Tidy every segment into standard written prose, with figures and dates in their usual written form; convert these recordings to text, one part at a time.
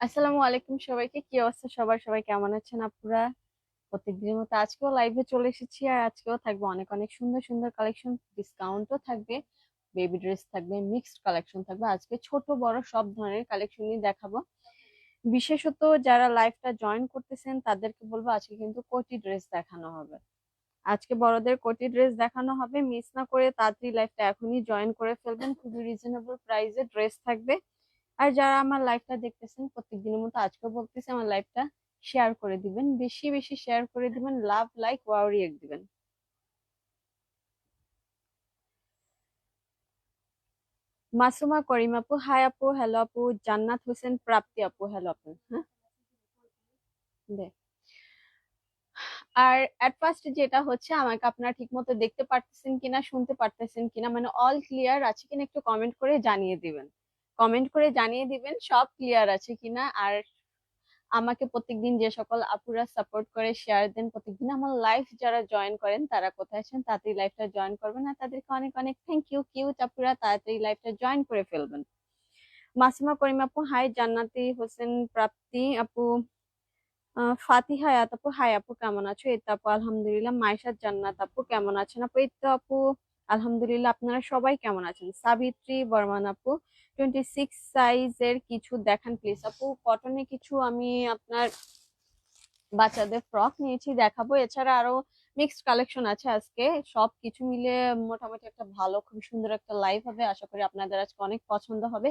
আসসালামু আলাইকুম সবাইকে। কি অবস্থা সবার? সবাই কেমন আছেন আপুরা? প্রত্যেকদিনের মতো আজকেও লাইভে চলে এসেছি, আর আজকেও থাকবে অনেক অনেক সুন্দর সুন্দর কালেকশন। ডিসকাউন্টও থাকবে, বেবি ড্রেস থাকবে, মিক্সড কালেকশন থাকবে। আজকে ছোট বড় সব ধরনের কালেকশনই দেখাবো। বিশেষত যারা লাইভটা জয়েন করতেছেন তাদেরকে বলবো, আজকে কিন্তু কোটি ড্রেস দেখানো হবে। আজকে বড়দের কোটি ড্রেস দেখানো হবে, মিস না করে তাড়াতাড়ি লাইভটা এখনই জয়েন করে ফেলবেন। খুবই রিজনেবল প্রাইসে ড্রেস থাকবে। আর যারা আমার লাইভটা দেখতেছেন প্রত্যেকদিনের মতো আজকেও বলতেছি, আমার লাইভটা শেয়ার করে দিবেন, বেশি বেশি শেয়ার করে দিবেন, লাভ লাইক ওয়াও রিয়েক্ট দিবেন। মাসুমা করিম আপু, হাই আপু, হ্যালো আপু। জান্নাত হোসেন প্রাপ্তি আপু, হ্যালো আপু। হ্যাঁ, দে। আর এট ফার্স্ট যেটা হচ্ছে, আমাকে আপনারা ঠিক মতো দেখতে পারতেছেন কিনা, শুনতে পারতেছেন কিনা, মানে অল ক্লিয়ার আছে কিনা একটু কমেন্ট করে জানিয়ে দিবেন। কমেন্ট করে জানিয়ে দিবেন সব ক্লিয়ার আছে কিনা। আর আমাকে প্রত্যেকদিন যে সকল আপুরা সাপোর্ট করে শেয়ার দেন, প্রত্যেকদিন আমার লাইভ যারা জয়েন করেন তারা কোথায় আছেন, তাড়াতাড়ি লাইভটা জয়েন করবেন। আর তাদেরকে অনেক অনেক থ্যাংক ইউ। কিউট আপুরা তাড়াতাড়ি লাইভটা জয়েন করে ফেলবেন। মাসিমা করিম আপু হাই, জান্নাতি হোসেন প্রাপ্তি আপু, ফাতিহা আয়াত আপু হাই আপু, কেমন আছো? এই তো আপু আলহামদুলিল্লাহ। মাইশাদ জান্নাত আপু কেমন আছেন আপু? এই তো আপু আলহামদুলিল্লাহ। আপনারা সবাই কেমন আছেন? সাবিত্রী বর্মান আপু, 26 সাইজের কিছু দেখান প্লিজ আপু। কটনে কিছু আমি আপনার বাচ্চাদের ফ্রক নিয়েছি, দেখাবো। এছাড়া আরো মিক্সড কালেকশন আছে আজকে। সব কিছু মিলে মোটামুটি একটা ভালো, খুব সুন্দর একটা লাইভ হবে। আশা করি আপনাদের আজকে অনেক পছন্দ হবে।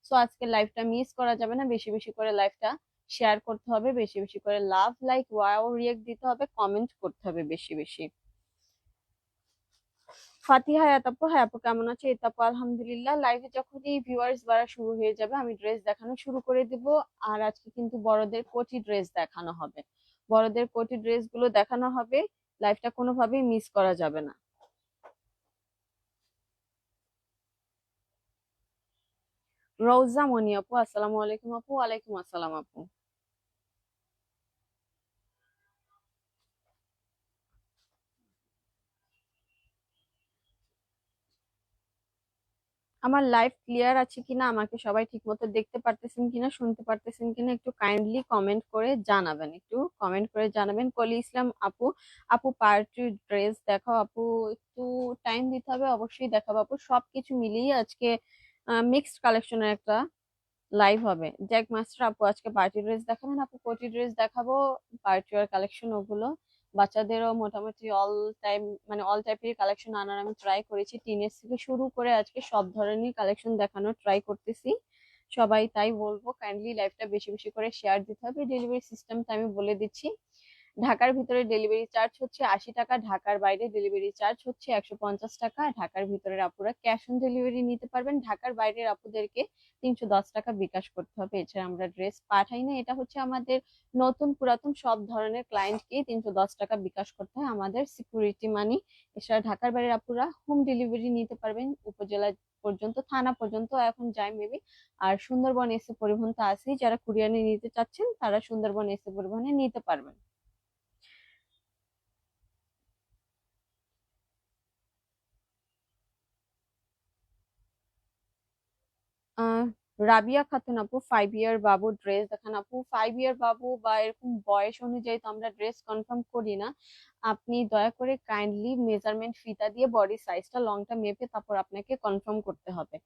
সো আজকে লাইভটা মিস করা যাবে না, বেশি বেশি করে লাইভটা শেয়ার করতে হবে, বেশি বেশি করে লাভ লাইক ওয়াও রিয়েক্ট দিতে হবে, কমেন্ট করতে হবে বেশি বেশি। ফাতিহা হায়াত আপু, হ্যাঁ আপু কেমন আছে? এই তো আপু আলহামদুলিল্লাহ। লাইভে যখনই ভিউয়ার্স বাড়া শুরু হয়ে যাবে আমি ড্রেস দেখানো শুরু করে দিব। আর আজকে কিন্তু বড়দের কোটি ড্রেস দেখানো হবে, বড়দের কোটি ড্রেস গুলো দেখানো হবে। লাইভটা কোনোভাবেই মিস করা যাবে না। রৌজা মনি আপু, আসসালামু আলাইকুম আপু। ওয়ালাইকুম আসসালাম আপু। আমার লাইভ ক্লিয়ার আছে কিনা, আমাকে সবাই ঠিক মতো দেখতে পারতেছেন কিনা, শুনতে পারতেছেন কিনা, একটু কাইন্ডলি কমেন্ট করে জানাবেন, একটু কমেন্ট করে জানাবেন। কলি ইসলাম আপু, আপু পার্টি ড্রেস দেখাও আপু। একটু টাইম দিতে হবে, অবশ্যই দেখাবো আপু। সবকিছু মিলিয়ে আজকে মিক্সড কালেকশনের একটা লাইভ হবে। জ্যাক মাস্টার আপু, আজকে পার্টি ড্রেস দেখাবেন আপু? কোটি ড্রেস দেখাবো, পার্টি ওয়ার কালেকশন ওগুলো। বাচ্চাদেরও মোটামুটি অল টাইম, মানে অল টাইপের কালেকশন আনার আমি ট্রাই করেছি। টিনেজ থেকে শুরু করে আজকে সব ধরনের কালেকশন দেখানোর ট্রাই করতেছি। সবাই তাই বলবো, কাইন্ডলি লাইভটা বেশি বেশি করে শেয়ার দিতে হবে। ডেলিভারি সিস্টেমটা আমি বলে দিচ্ছি। ঢাকার ভিতরে ডেলিভারি চার্জ হচ্ছে 80 টাকা, ঢাকার বাইরে ডেলিভারি চার্জ হচ্ছে 150 টাকা। ঢাকার ভিতরের আপুরা ক্যাশ অন ডেলিভারি নিতে পারবেন, ঢাকার বাইরের আপুদেরকে 310 টাকা বিকাশ করতে হবে। এছাড়া আমরা ড্রেস পাঠাই না, এটা হচ্ছে আমাদের নতুন পুরাতন সব ধরনের ক্লায়েন্টকে 310 টাকা বিকাশ করতে হয়, আমাদের সিকিউরিটি মানি। এছাড়া ঢাকার বাইরের আপুরা হোম ডেলিভারি নিতে পারবেন, উপজেলা পর্যন্ত, থানা পর্যন্ত এখন যায় মেবি। আর সুন্দরবন এসে পরিবহন তো আছেই, যারা কুরিয়ারে নিতে চাচ্ছেন তারা সুন্দরবন এসে পরিবহনে নিতে পারবেন। আহ রাবিয়া খাতুন আপু, 5 ইয়ার বাবু ড্রেস দেখান আপু। 5 ইয়ার বাবু বা এরকম বয়স অনুযায়ী তো আমরা ড্রেস কনফার্ম করি না। আপনি দয়া করে কাইন্ডলি মেজারমেন্ট ফিতা দিয়ে বডি সাইজটা লংটা মেপে তারপর আপনাকে কনফার্ম করতে হবে।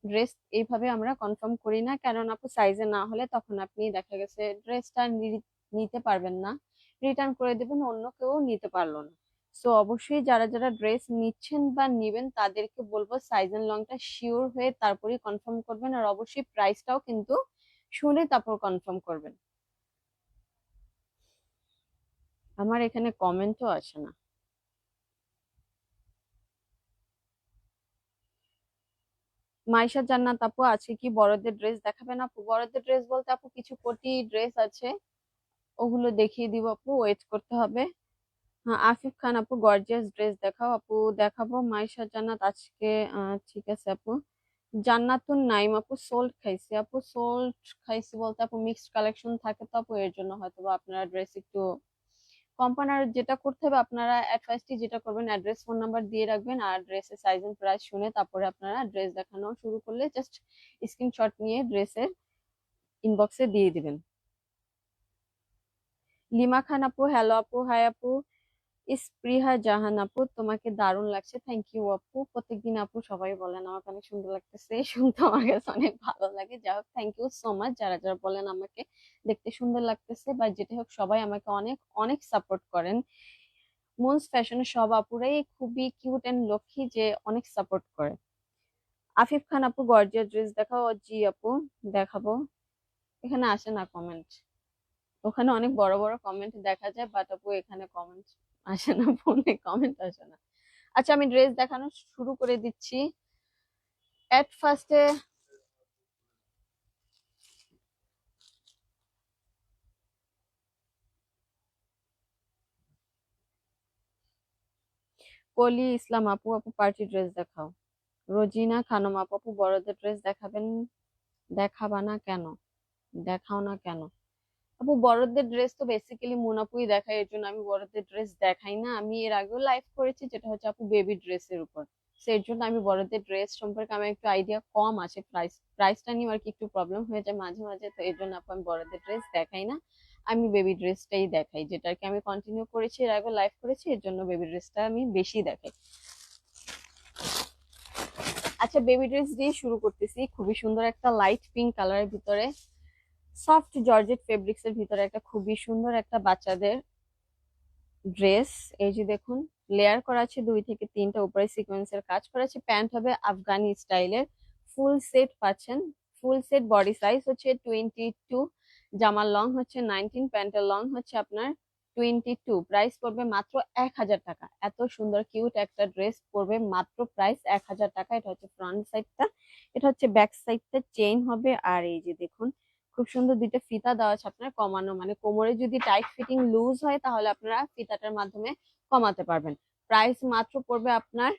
ড্রেস এইভাবে আমরা কনফার্ম করি না, কারণ আপু সাইজে না হলে তখন আপনি দেখা গেছে ড্রেসটা নিতে পারবেন না, রিটার্ন করে দেবেন, অন্য কেউ নিতে পারলো না। সো অবশ্যই যারা যারা ড্রেস নিচ্ছেন বা নিবেন তাদেরকে বলবো সাইজ এন্ড লংটা শিওর হয়ে তারপরেই কনফার্ম করবেন। আর অবশ্যই প্রাইসটাও কিন্তু শুনে তারপর কনফার্ম করবেন। আমার এখানে কমেন্টও আসে না। মাইশা জান্নাত আপু, আজকে কি বড়দের ড্রেস দেখাবেন আপু? বড়দের ড্রেস বলতে আপু কিছু কোটি ড্রেস আছে, ওগুলো দেখিয়ে দিব আপু, ওয়েট করতে হবে। হ্যাঁ, আফিফ খান আপু, গর্জিয়াস ড্রেস দেখাও আপু। দেখাবো মাইশা জান্নাত আজকে। ঠিক আছে আপু। জান্নাতুন নাইম আপু, সোল্ড খাইছি আপু। সোল্ড খাইছি বলতে আপু মিক্সড কালেকশন থাকে তো আপু, এর জন্য হয়তো বা আপনারা ড্রেস একটু কোম্পানির যেটা করতে হবে, আপনারা অ্যাট ফার্স্টই যেটা করবেন, অ্যাড্রেস ফোন নাম্বার দিয়ে রাখবেন। আর ড্রেসের সাইজ এন্ড প্রাইস শুনে তারপরে আপনারা ড্রেস দেখানো শুরু করলে জাস্ট স্ক্রিনশট নিয়ে ড্রেসের ইনবক্সে দিয়ে দিবেন। লিমা খান আপু, হ্যালো আপু, হাই আপু। স্পৃহা জাহান আপু, তোমাকে দারুণ লাগছে, থ্যাংক ইউ আপু। প্রত্যেকদিন আপু সবাই বলেন আমাকে অনেক সুন্দর লাগতেছে, শুনতে আমার কাছে অনেক ভালো লাগে। যাই হোক, থ্যাংক ইউ সো মাচ যারা যারা বলেন আমাকে দেখতে সুন্দর লাগতেছে, বা যেটা হোক সবাই আমাকে অনেক অনেক সাপোর্ট করেন। মুন্স ফ্যাশনের সব আপুরাই খুবই কিউট এন্ড লক্ষ্মী, যে অনেক সাপোর্ট করে। আফিফ খান আপু, গর্জিয়াস ড্রেস দেখাও। জি আপু, দেখাবো। এখানে আসে না কমেন্ট, ওখানে অনেক বড় বড় কমেন্ট দেখা যায়, বাট আপু এখানে কমেন্ট আসে না, ফোনে কমেন্ট আসে না। আচ্ছা, আমি ড্রেস দেখানো শুরু করে দিচ্ছি। এট ফার্স্টে কলি ইসলাম আপু, আপু পার্টি ড্রেস দেখাও। রোজিনা খানম আপু, আপু বড়দের ড্রেস দেখাবেন, দেখাবা না কেন, দেখাও না কেন? আপু বড়দের ড্রেস তো বেসিক্যালি মুনাপুই দেখায়, এর জন্য আমি বড়দের ড্রেস দেখাই না। আমি এর আগেও লাইভ করেছি, যেটা হচ্ছে আপু বেবি ড্রেসের উপর, সেই জন্য আমি বড়দের ড্রেস সম্পর্কে আমার একটু আইডিয়া কম আছে। প্রাইসটা নিয়ে আর কি একটু প্রবলেম হয়ে যায় মাঝে মাঝে, তো এর জন্য আপু আমি বড়দের ড্রেস দেখাই না। আমি বেবি ড্রেসটাই দেখাই, যেটা আর কি আমি কন্টিনিউ করেছি, এর আগে লাইভ করেছি, এর জন্য বেবি ড্রেসটা আমি বেশি দেখাই। আচ্ছা, বেবি ড্রেস দিয়ে শুরু করতেছি। খুবই সুন্দর একটা লাইট পিঙ্ক কালারের ভিতরে, সফট জর্জেট ফেব্রিক্স এর ভিতরে একটা খুবই সুন্দর একটা বাচ্চাদের ড্রেস। এই যে দেখুন, লেয়ার করা আছে 2 থেকে 3টা, উপরে সিকোয়েন্সের কাজ করা আছে। প্যান্ট হবে আফগানি স্টাইলের, ফুল সেট পাচ্ছেন। ফুল সেট, বডি সাইজ হচ্ছে 22, জামার লং হচ্ছে 19, প্যান্টের লং হচ্ছে আপনার 22। প্রাইস পড়বে মাত্র 1000 টাকা। এত সুন্দর কিউট একটা ড্রেস পড়বে মাত্র প্রাইস 1000 টাকা। এটা হচ্ছে ফ্রন্ট সাইডটা, এটা হচ্ছে ব্যাক সাইডটা চেইন হবে। আর এই যে দেখুন, খুব সুন্দর 2টা ফিতা দেওয়া আছে আপনার কমানো, মানে কোমরে যদি টাইট ফিটিং লুজ হয় তাহলে আপনারা ফিতাটার মাধ্যমে কমাতে পারবেন। প্রাইস মাত্র পড়বে আপনার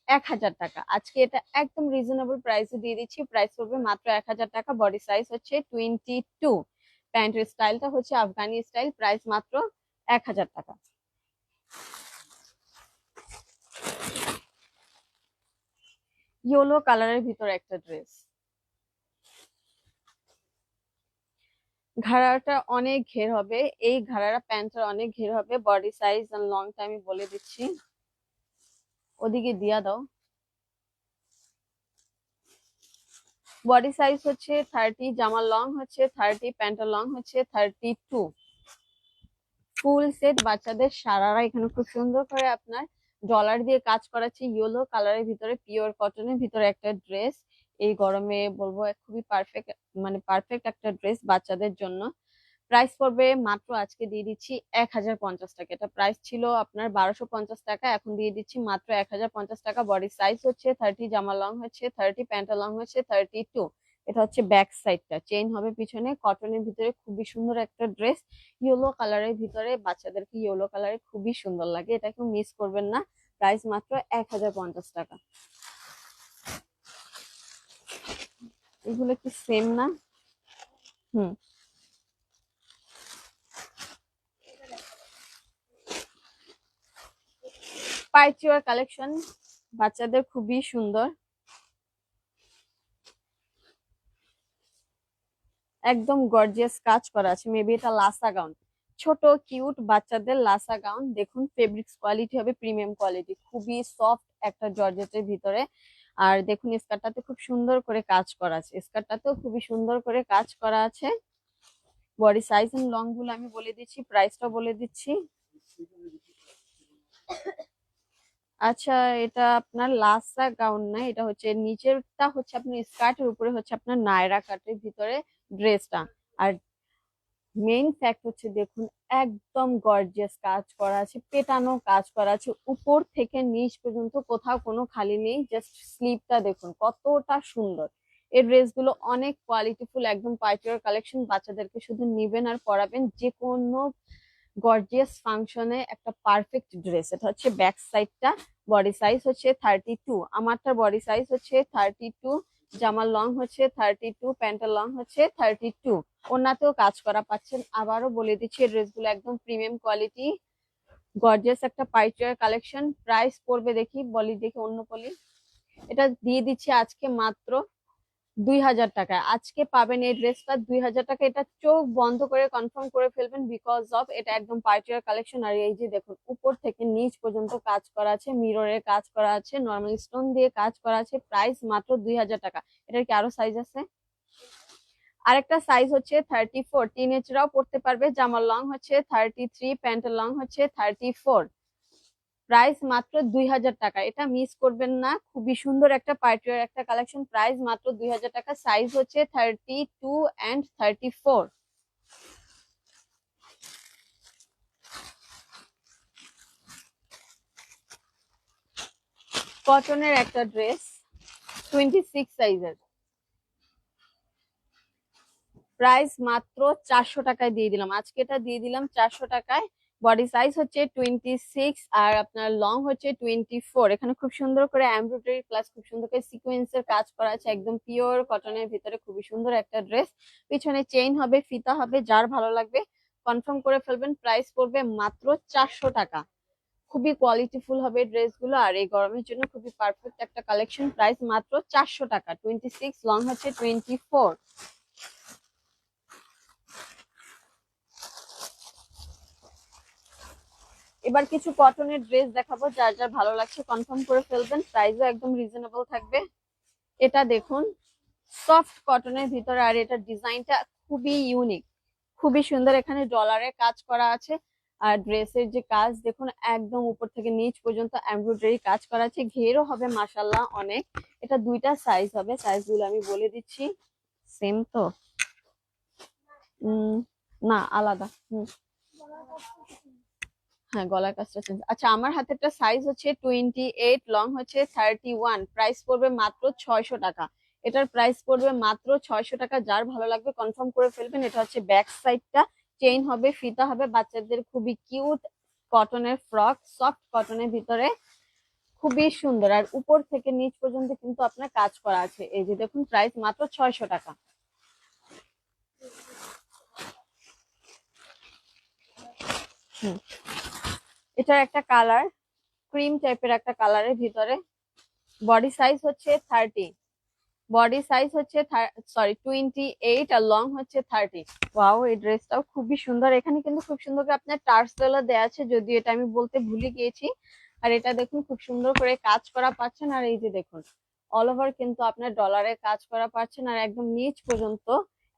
1000 টাকা। আজকে এটা একদম রিজনেবল প্রাইসে দিয়ে দিচ্ছি, প্রাইস পড়বে মাত্র 1000 টাকা। বডি সাইজ হচ্ছে 22, প্যান্টের স্টাইলটা হচ্ছে আফগানি স্টাইল, প্রাইস মাত্র 1000 টাকা। ইয়েলো কালারের ভিতরে একটা ড্রেস, ঘাড়াটা অনেক ঘের হবে, এই ঘাড়ারা প্যান্টটা অনেক ঘের হবে। বডি সাইজ আর লংটা আমি বলে দিচ্ছি, ওদিকে দিয়া দাও। বডি সাইজ হচ্ছে 30, জামার লং হচ্ছে 30, প্যান্টের লং হচ্ছে 32। ফুল সেট বাচ্চাদের সারারা, এখানে খুব সুন্দর করে আপনার ডলার দিয়ে কাজ করাচ্ছে। ইয়েলো কালারের ভিতরে, পিওর কটনের ভিতরে একটা ড্রেস। এই গরমে বলবো খুবই পারফেক্ট, মানে পারফেক্ট একটা ড্রেস বাচ্চাদের জন্য। প্রাইস পড়বে মাত্র আজকে দিয়ে দিচ্ছি 1050 টাকা। এটা প্রাইস ছিল আপনার 1250 টাকা, এখন দিয়ে দিচ্ছি মাত্র 1050 টাকা। বডি সাইজ হচ্ছে 30, জামা লং হচ্ছে 30, প্যান্টের লং হচ্ছে 32। এটা হচ্ছে ব্যাক সাইডটা, চেইন হবে পিছনে, কটনের ভিতরে খুবই সুন্দর একটা ড্রেস। ইয়েলো কালারের ভিতরে, বাচ্চাদেরকে ইয়েলো কালারে খুবই সুন্দর লাগে, এটা কেউ মিস করবেন না। প্রাইস মাত্র 1050 টাকা। এগুলো কি সেম না? হুম। পাইচুয়ার কালেকশন, বাচ্চাদের খুবই সুন্দর, একদম গর্জিয়াস কাজ করা আছে। মেবি এটা লাসা গাউন, ছোট কিউট বাচ্চাদের লাসা গাউন। দেখুন ফেব্রিক্স কোয়ালিটি হবে প্রিমিয়াম কোয়ালিটি, খুবই সফট একটা জর্জেটের ভিতরে। আর দেখুন স্কার্টটাতে খুব সুন্দর করে কাজ করা আছে, স্কার্টটাতেও খুবই সুন্দর করে কাজ করা আছে। বডি সাইজ এন্ড লং গুলো আমি বলে দিচ্ছি, প্রাইসটা বলে দিচ্ছি। আচ্ছা, এটা আপনার লাসা গাউন না, এটা হচ্ছে নিচেরটা হচ্ছে আপনার স্কার্টের উপরে হচ্ছে আপনার নায়রা কাটের ভিতরে ড্রেসটা। আর মেইন ফ্যাক্ট হচ্ছে দেখুন, একদম গর্জিয়াস কাজ করা আছে, পেটানো কাজ করা আছে, উপর থেকে নিচ পর্যন্ত কোথাও কোনো খালি নেই। জাস্ট স্লিভটা দেখুন কতটা সুন্দর। এই ড্রেসগুলো অনেক কোয়ালিটিফুল, একদম পার্টিওয়ার কালেকশন। বাচ্চাদেরকে শুধু নিবেন আর পরাবেন, যে কোনো গর্জিয়াস ফাংশনে একটা পারফেক্ট ড্রেস। এটা হচ্ছে ব্যাক সাইডটা। বডি সাইজ হচ্ছে 32, আমারটার বডি সাইজ হচ্ছে 32, জামার লং হচ্ছে 32, প্যান্টের লং হচ্ছে 32। ওনাতেও কাজ করা পাচ্ছেন। আবারও বলে দিচ্ছি, ড্রেসগুলো একদম প্রিমিয়াম কোয়ালিটি, গর্জিয়াস একটা পাইচার কালেকশন। প্রাইস পড়বে দেখি, বলি দেখি অন্য পলি, এটা দিয়ে দিচ্ছি আজকে মাত্র 2000 টাকায় আজকে পাবেন এই ড্রেসটা 2000 টাকা। এটা চোখ বন্ধ করে কনফার্ম করে ফেলবেন, বিকজ অফ এটা একদম পার্টিয়ার কালেকশন। আর এই যে দেখুন উপর থেকে নিচ পর্যন্ত কাজ করা আছে, মিররের কাজ করা আছে, নর্মাল স্টোন দিয়ে কাজ করা আছে। প্রাইস মাত্র 2000 টাকা। এটার কি আরো সাইজ আছে? আরেকটা সাইজ হচ্ছে 34, টিনেজরাও পড়তে পারবে। জামার লং হচ্ছে 33, প্যান্টের লং হচ্ছে 34। প্রাইস মাত্র 2000 টাকা। এটা মিস করবেন না, খুবই সুন্দর একটা পার্টিওয়ার একটা কালেকশন। প্রাইস মাত্র 2000 টাকা। সাইজ হচ্ছে 32 অ্যান্ড 34। কটনের একটা ড্রেস 26 সাইজের, প্রাইস মাত্র 400 টাকায় দিয়ে দিলাম। আজকে এটা দিয়ে দিলাম 400 টাকায়। বডি সাইজ হচ্ছে 26 আর আপনার লং হচ্ছে 24। এখানে খুব সুন্দর করে এমব্রয়ডারি প্লাস খুব সুন্দর করে সিকোয়েন্সের কাজ করা আছে, একদম পিওর কটনের ভিতরে খুবই সুন্দর একটা ড্রেস। পিছনে চেইন হবে, ফিতা হবে, যার ভালো লাগবে কনফার্ম করে ফেলবেন। প্রাইস পড়বে মাত্র 400 টাকা। খুবই কোয়ালিটিফুল হবে ড্রেসগুলো, আর এই গরমের জন্য খুবই পারফেক্ট একটা কালেকশন। প্রাইস মাত্র 400 টাকা। 26, লং হচ্ছে 24। এবার কিছু কটনের ড্রেস দেখাবো, যার যার ভালো লাগছে কনফার্ম করে ফেলবেন। প্রাইসও একদম রিজনেবল থাকবে। এটা দেখুন সফট কটনের ভিতরে, আর এটার ডিজাইনটা খুবই ইউনিক, খুবই সুন্দর। এখানে ডলারের কাজ করা আছে, আর ড্রেসের যে কাজ দেখুন একদম উপর থেকে নিচ পর্যন্ত এমব্রয়ডারি কাজ করা আছে। ঘেরও হবে মাশাল্লাহ অনেক। এটা দুইটা সাইজ হবে, সাইজগুলো আমি বলে দিচ্ছি। সেম তো না, আলাদা। হ্যাঁ, গলার কাজটা চেঞ্জ। আচ্ছা, আমার হাতেরটা সাইজ হচ্ছে 28, লং হচ্ছে 31। প্রাইস পড়বে মাত্র 600 টাকা। এটার প্রাইস পড়বে মাত্র 600 টাকা। যার ভালো লাগবে কনফার্ম করে ফেলবেন। এটা হচ্ছে ব্যাক সাইডটা, চেইন হবে, ফিতা হবে। বাচ্চাদের খুবই কিউট কটনের ফ্রক, সফট কটনের ভিতরে খুবই সুন্দর। আর উপর থেকে নিচ পর্যন্ত কিন্তু আপনার কাজ করা আছে। এই যে দেখুন প্রাইস মাত্র 600 টাকা। হুম, এটার একটা কালার ক্রিম টাইপের একটা কালারের ভিতরে। বডি সাইজ হচ্ছে 30, বডি সাইজ হচ্ছে 28, আর লং হচ্ছে 30। ওয়াও, এই ড্রেসটাও খুবই সুন্দর। এখানে কিন্তু খুব সুন্দর করে আপনার টার্সেলও দেওয়া আছে, যদিও এটা আমি বলতে ভুলে গিয়েছি। আর এটা দেখুন খুব সুন্দর করে কাজ করা পাচ্ছেন। আর এই যে দেখুন অল ওভার কিন্তু আপনার ডলারের কাজ করা পাচ্ছেন, আর একদম নিচ পর্যন্ত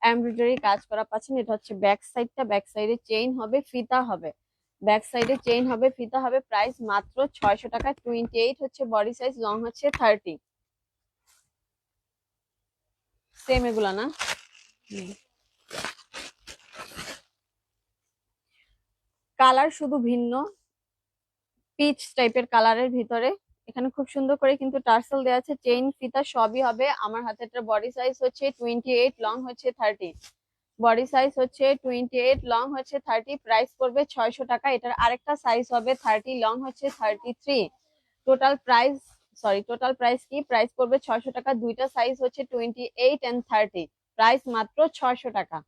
এমব্রয়ডারি কাজ করা পাচ্ছেন। এটা হচ্ছে ব্যাক সাইডটা, ব্যাক সাইডে চেইন হবে, ফিতা হবে। ব্যাক সাইডে চেইন হবে, ফিতা হবে। প্রাইস মাত্র 600 টাকা। 28 হচ্ছে বডি সাইজ, লং হচ্ছে 30। সেম এগুলা না? কালার শুধু ভিন্ন, পিচ টাইপের কালারের ভিতরে। এখানে খুব সুন্দর করে কিন্তু টার্সেল দেওয়া আছে, চেইন ফিতা সবই হবে। আমার হাতের বডি সাইজ হচ্ছে 28, লং হচ্ছে 30। বডি সাইজ হচ্ছে 28, লং হচ্ছে 30। প্রাইস পড়বে 600 টাকা। এটার আরেকটা সাইজ হবে 30, লং হচ্ছে 33। টোটাল প্রাইস, টোটাল প্রাইস কি? প্রাইস পড়বে 600 টাকা। দুইটা সাইজ হচ্ছে 28 এন্ড 30। প্রাইস মাত্র 600 টাকা।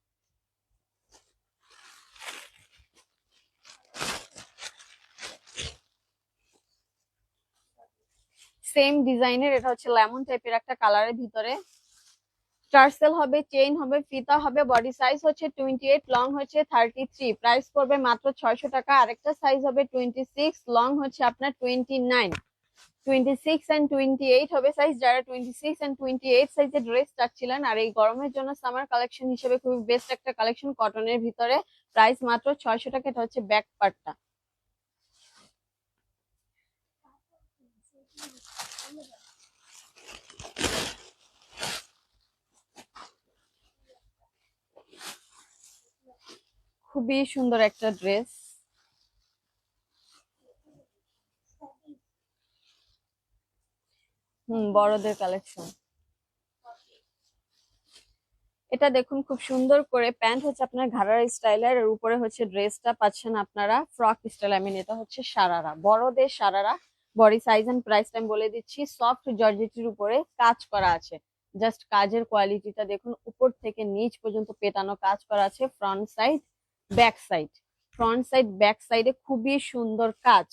সেম ডিজাইনের, এটা হচ্ছে লেমন টাইপের একটা কালারের ভিতরে। টার্সেল হবে, চেইন হবে, ফিতা হবে। বডি সাইজ হচ্ছে 28, লং হচ্ছে 33। প্রাইস পড়বে মাত্র 600 টাকা। আরেকটা সাইজ হবে 26, লং হচ্ছে আপনার 29। 26 এন্ড 28 হবে সাইজ। যারা 26 এন্ড 28 সাইজের ড্রেস চাচ্ছিলেন আর এই গরমের জন্য সামার কালেকশন হিসেবে খুবই বেস্ট একটা কালেকশন কটনের ভিতরে। প্রাইস মাত্র 600 টাকা। এটা হচ্ছে ব্যাক পার্টটা। খুবই সুন্দর একটা ড্রেস। বড়দের কালেকশন। এটা দেখুন খুব সুন্দর করে প্যান্ট হচ্ছে আপনার ঘাড়ার স্টাইলের, আর উপরে হচ্ছে ড্রেসটা পাচ্ছেন আপনারা ফ্রক স্টাইল। এটা হচ্ছে সারারা, বড়দের সারারা। বডি সাইজ এন্ড প্রাইসটা আমি বলে দিচ্ছি। সফট জর্জেটের উপরে কাজ করা আছে। জাস্ট কাজের কোয়ালিটিটা দেখুন, উপর থেকে নিচ পর্যন্ত পেটানো কাজ করা আছে। Front side, back side, front side back সাইডে খুবই সুন্দর কাজ।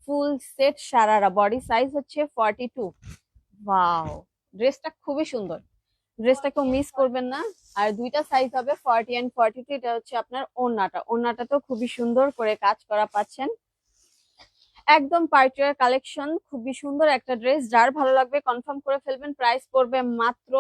Full set sharara. Body size হচ্ছে 42। ওয়াও, ড্রেসটা খুবই সুন্দর। ড্রেসটা কেউ মিস করবেন না। আর দুইটা সাইজ হবে 40 এন্ড 42। এটা হচ্ছে আপনার ওড়নাটা তো খুবই সুন্দর করে কাজ করা পাচ্ছেন, একদম পার্টিওয়ার কালেকশন, খুবই সুন্দর একটা ড্রেস। যার ভালো লাগবে কনফার্ম করে ফেলবেন। প্রাইস পড়বে মাত্র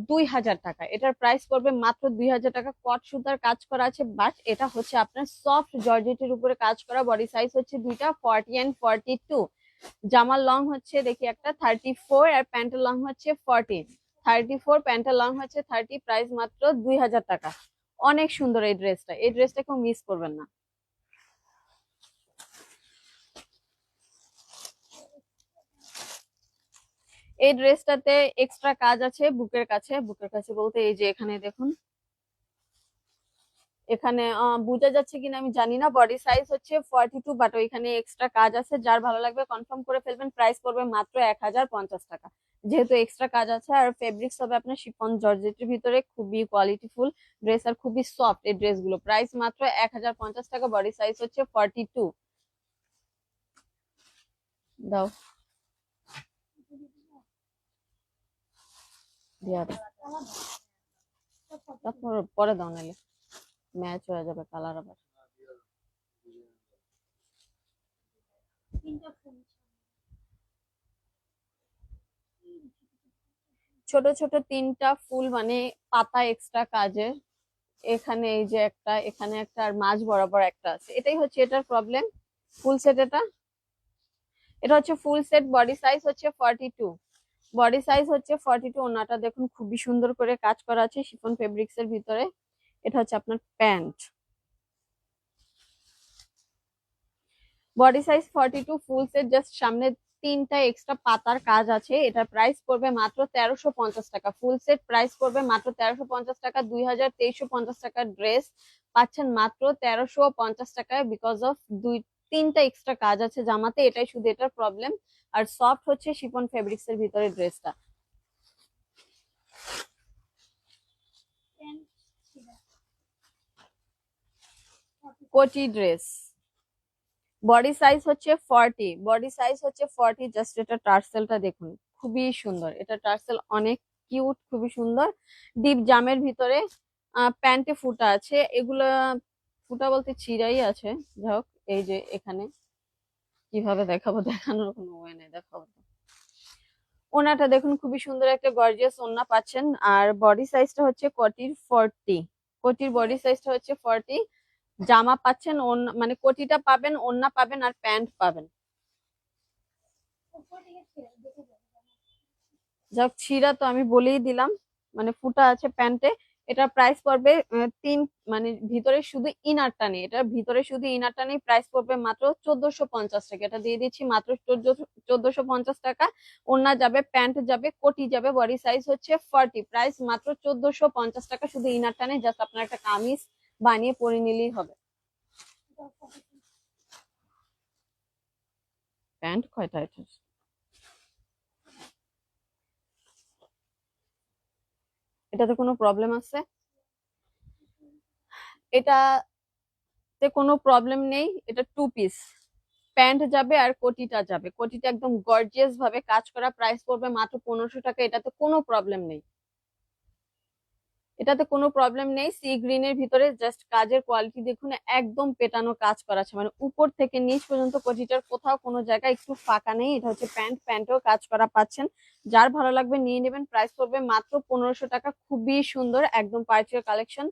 2000 টাকা। এটার প্রাইস পড়বে মাত্র 2000 টাকা। কট সুতার কাজ করা আছে, বাট এটা হচ্ছে আপনার সফট জর্জেটের উপরে কাজ করা। বডি সাইজ হচ্ছে দুইটা 40 এন্ড 42। জামার লং হচ্ছে দেখি একটা 34 আর প্যান্টের লং হচ্ছে 40। 34, প্যান্টের লং হচ্ছে 30। প্রাইস মাত্র 2000 টাকা। অনেক সুন্দর এই ড্রেসটা, এই ড্রেসটা কেউ মিস করবেন না। এই ড্রেসটাতে এক্সট্রা কাজ আছে বুকের কাছে। বুকের কাছে বলতে এই যে এখানে দেখুন, এখানে বোঝা যাচ্ছে কিনা আমি জানি না। বডি সাইজ হচ্ছে 42, বাট ওইখানে এক্সট্রা কাজ আছে। যার ভালো লাগবে কনফার্ম করে ফেলবেন। প্রাইস পড়বে মাত্র 1050 টাকা, যেহেতু এক্সট্রা কাজ আছে। আর ফেব্রিক্স হবে আপনার শিফন জর্জেটের ভিতরে, খুবই কোয়ালিটিফুল ড্রেস আর খুবই সফট এই ড্রেসগুলো। প্রাইস মাত্র 1050 টাকা। বডি সাইজ হচ্ছে 42। দাও দিয়া দাও, তারপর পরে দাও, নাহলে ম্যাচ হয়ে যাবে কালার আবার। ছোট ছোট তিনটা ফুল মানে পাতা এক্সট্রা কাজের। এখানে এই যে একটা, এখানে একটা, আর মাঝ বরাবর একটা আছে। এটাই হচ্ছে এটার প্রবলেম। ফুল সেট এটা, এটা হচ্ছে ফুল সেট। বডি সাইজ হচ্ছে 42। বডি সাইজ হচ্ছে 42। ওনাটা দেখুন খুবই সুন্দর করে কাজ করা আছে শিফন ফেব্রিক্স এর ভিতরে। এটা হচ্ছে আপনার pant. Body size 42, full set. Just সামনে তিনটা এক্সট্রা পাতার কাজ আছে। এটার প্রাইস পড়বে মাত্র 1350 টাকা। ফুল সেট প্রাইস পড়বে মাত্র 1350 টাকা। 2350 টাকার ড্রেস পাচ্ছেন মাত্র 1350 টাকায়, বিকজ অফ তিনটা এক্সট্রা কাজ আছে জামাতে, এটাই শুধু এটার প্রবলেম। আর সফট হচ্ছে শিফন ফেব্রিক্স এর ভিতরে ড্রেসটা। কোটি ড্রেস, বডি সাইজ হচ্ছে 40। বডি সাইজ হচ্ছে 40। জাস্ট এটা টার্সেলটা দেখুন, খুবই সুন্দর। এটা টার্সেল অনেক কিউট, খুবই সুন্দর। ডিপ জামের ভিতরে প্যান্টে ফুটা আছে। এগুলা ফুটা বলতে চিরাই আছে। যাই হোক, এই যে এখানে কিভাবে দেখাবো, দেখানোর কোনো ওয়ে নেই, দেখাবো। ওনাটা দেখুন খুবই সুন্দর একটা গর্জিয়াস ওন্না পাচ্ছেন। আর বডি সাইজটা হচ্ছে কোটির 40। কোটির বডি সাইজটা হচ্ছে 40। জামা পাচ্ছেন, মানে কোটিটা পাবেন, ওন্না পাবেন, আর প্যান্ট পাবেন। যাক, ছিঁড়া তো আমি বলেই দিলাম, মানে ফুটা আছে প্যান্টে। এটা প্রাইস পড়বে তিন, মানে ভিতরে শুধু ইনারটা নেই, এটা ভিতরে শুধু ইনারটা নেই। প্রাইস পড়বে মাত্র 1450 টাকা। এটা দিয়ে দিচ্ছি মাত্র 1450 টাকা। ওড়না যাবে, প্যান্ট যাবে, কোটি যাবে। বডি সাইজ হচ্ছে 40। প্রাইস মাত্র 1450 টাকা। শুধু ইনারটা নেই, জাস্ট আপনার একটা কামিজ বানিয়ে পরে নিলেই হবে। প্যান্ট কয়টা এটা? এটাতে কোনো প্রবলেম আছে? এটাতে কোনো প্রবলেম নেই। এটা 2 পিস। প্যান্ট যাবে আর কোটিটা যাবে। কোটিটা একদম গর্জিয়াস ভাবে কাজ করা। প্রাইস পড়বে মাত্র 1500 টাকা। এটাতে কোনো প্রবলেম নেই, এটাতে কোনো প্রবলেম নেই। সি গ্রিনের ভিতরে জাস্ট কাজের কোয়ালিটি দেখুন, একদম পেটানো কাজ করা আছে, মানে উপর থেকে নিচ পর্যন্ত কোটিটার কোথাও কোনো জায়গায় একটু ফাঁকা নেই। এটা হচ্ছে প্যান্ট, প্যান্টেও কাজ করা পাচ্ছেন। যার ভালো লাগবে নিয়ে নেবেন। প্রাইস পড়বে মাত্র 1500 টাকা। খুবই সুন্দর, একদম পার্টির কালেকশন।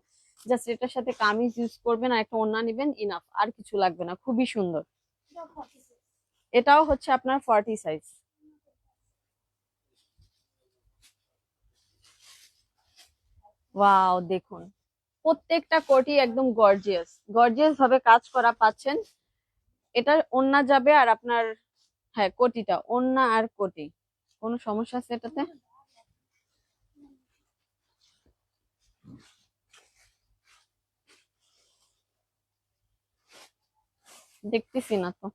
জাস্ট এটার সাথে কামিজ ইউজ করবেন আর একটা ওড়না নেবেন, ইনাফ, আর কিছু লাগবে না। খুবই সুন্দর। এটাও হচ্ছে আপনার 40 সাইজ। ওয়াও, দেখুন প্রত্যেকটা কোটি একদম গর্জিয়াস, গর্জিয়াস ভাবে কাজ করা পাচ্ছেন। এটা ওড়না যাবে আর আপনার, হ্যাঁ কোটিটা, ওড়না আর কোটি। কোনো সমস্যা আছে এটাতে? দেখতেছি না তো।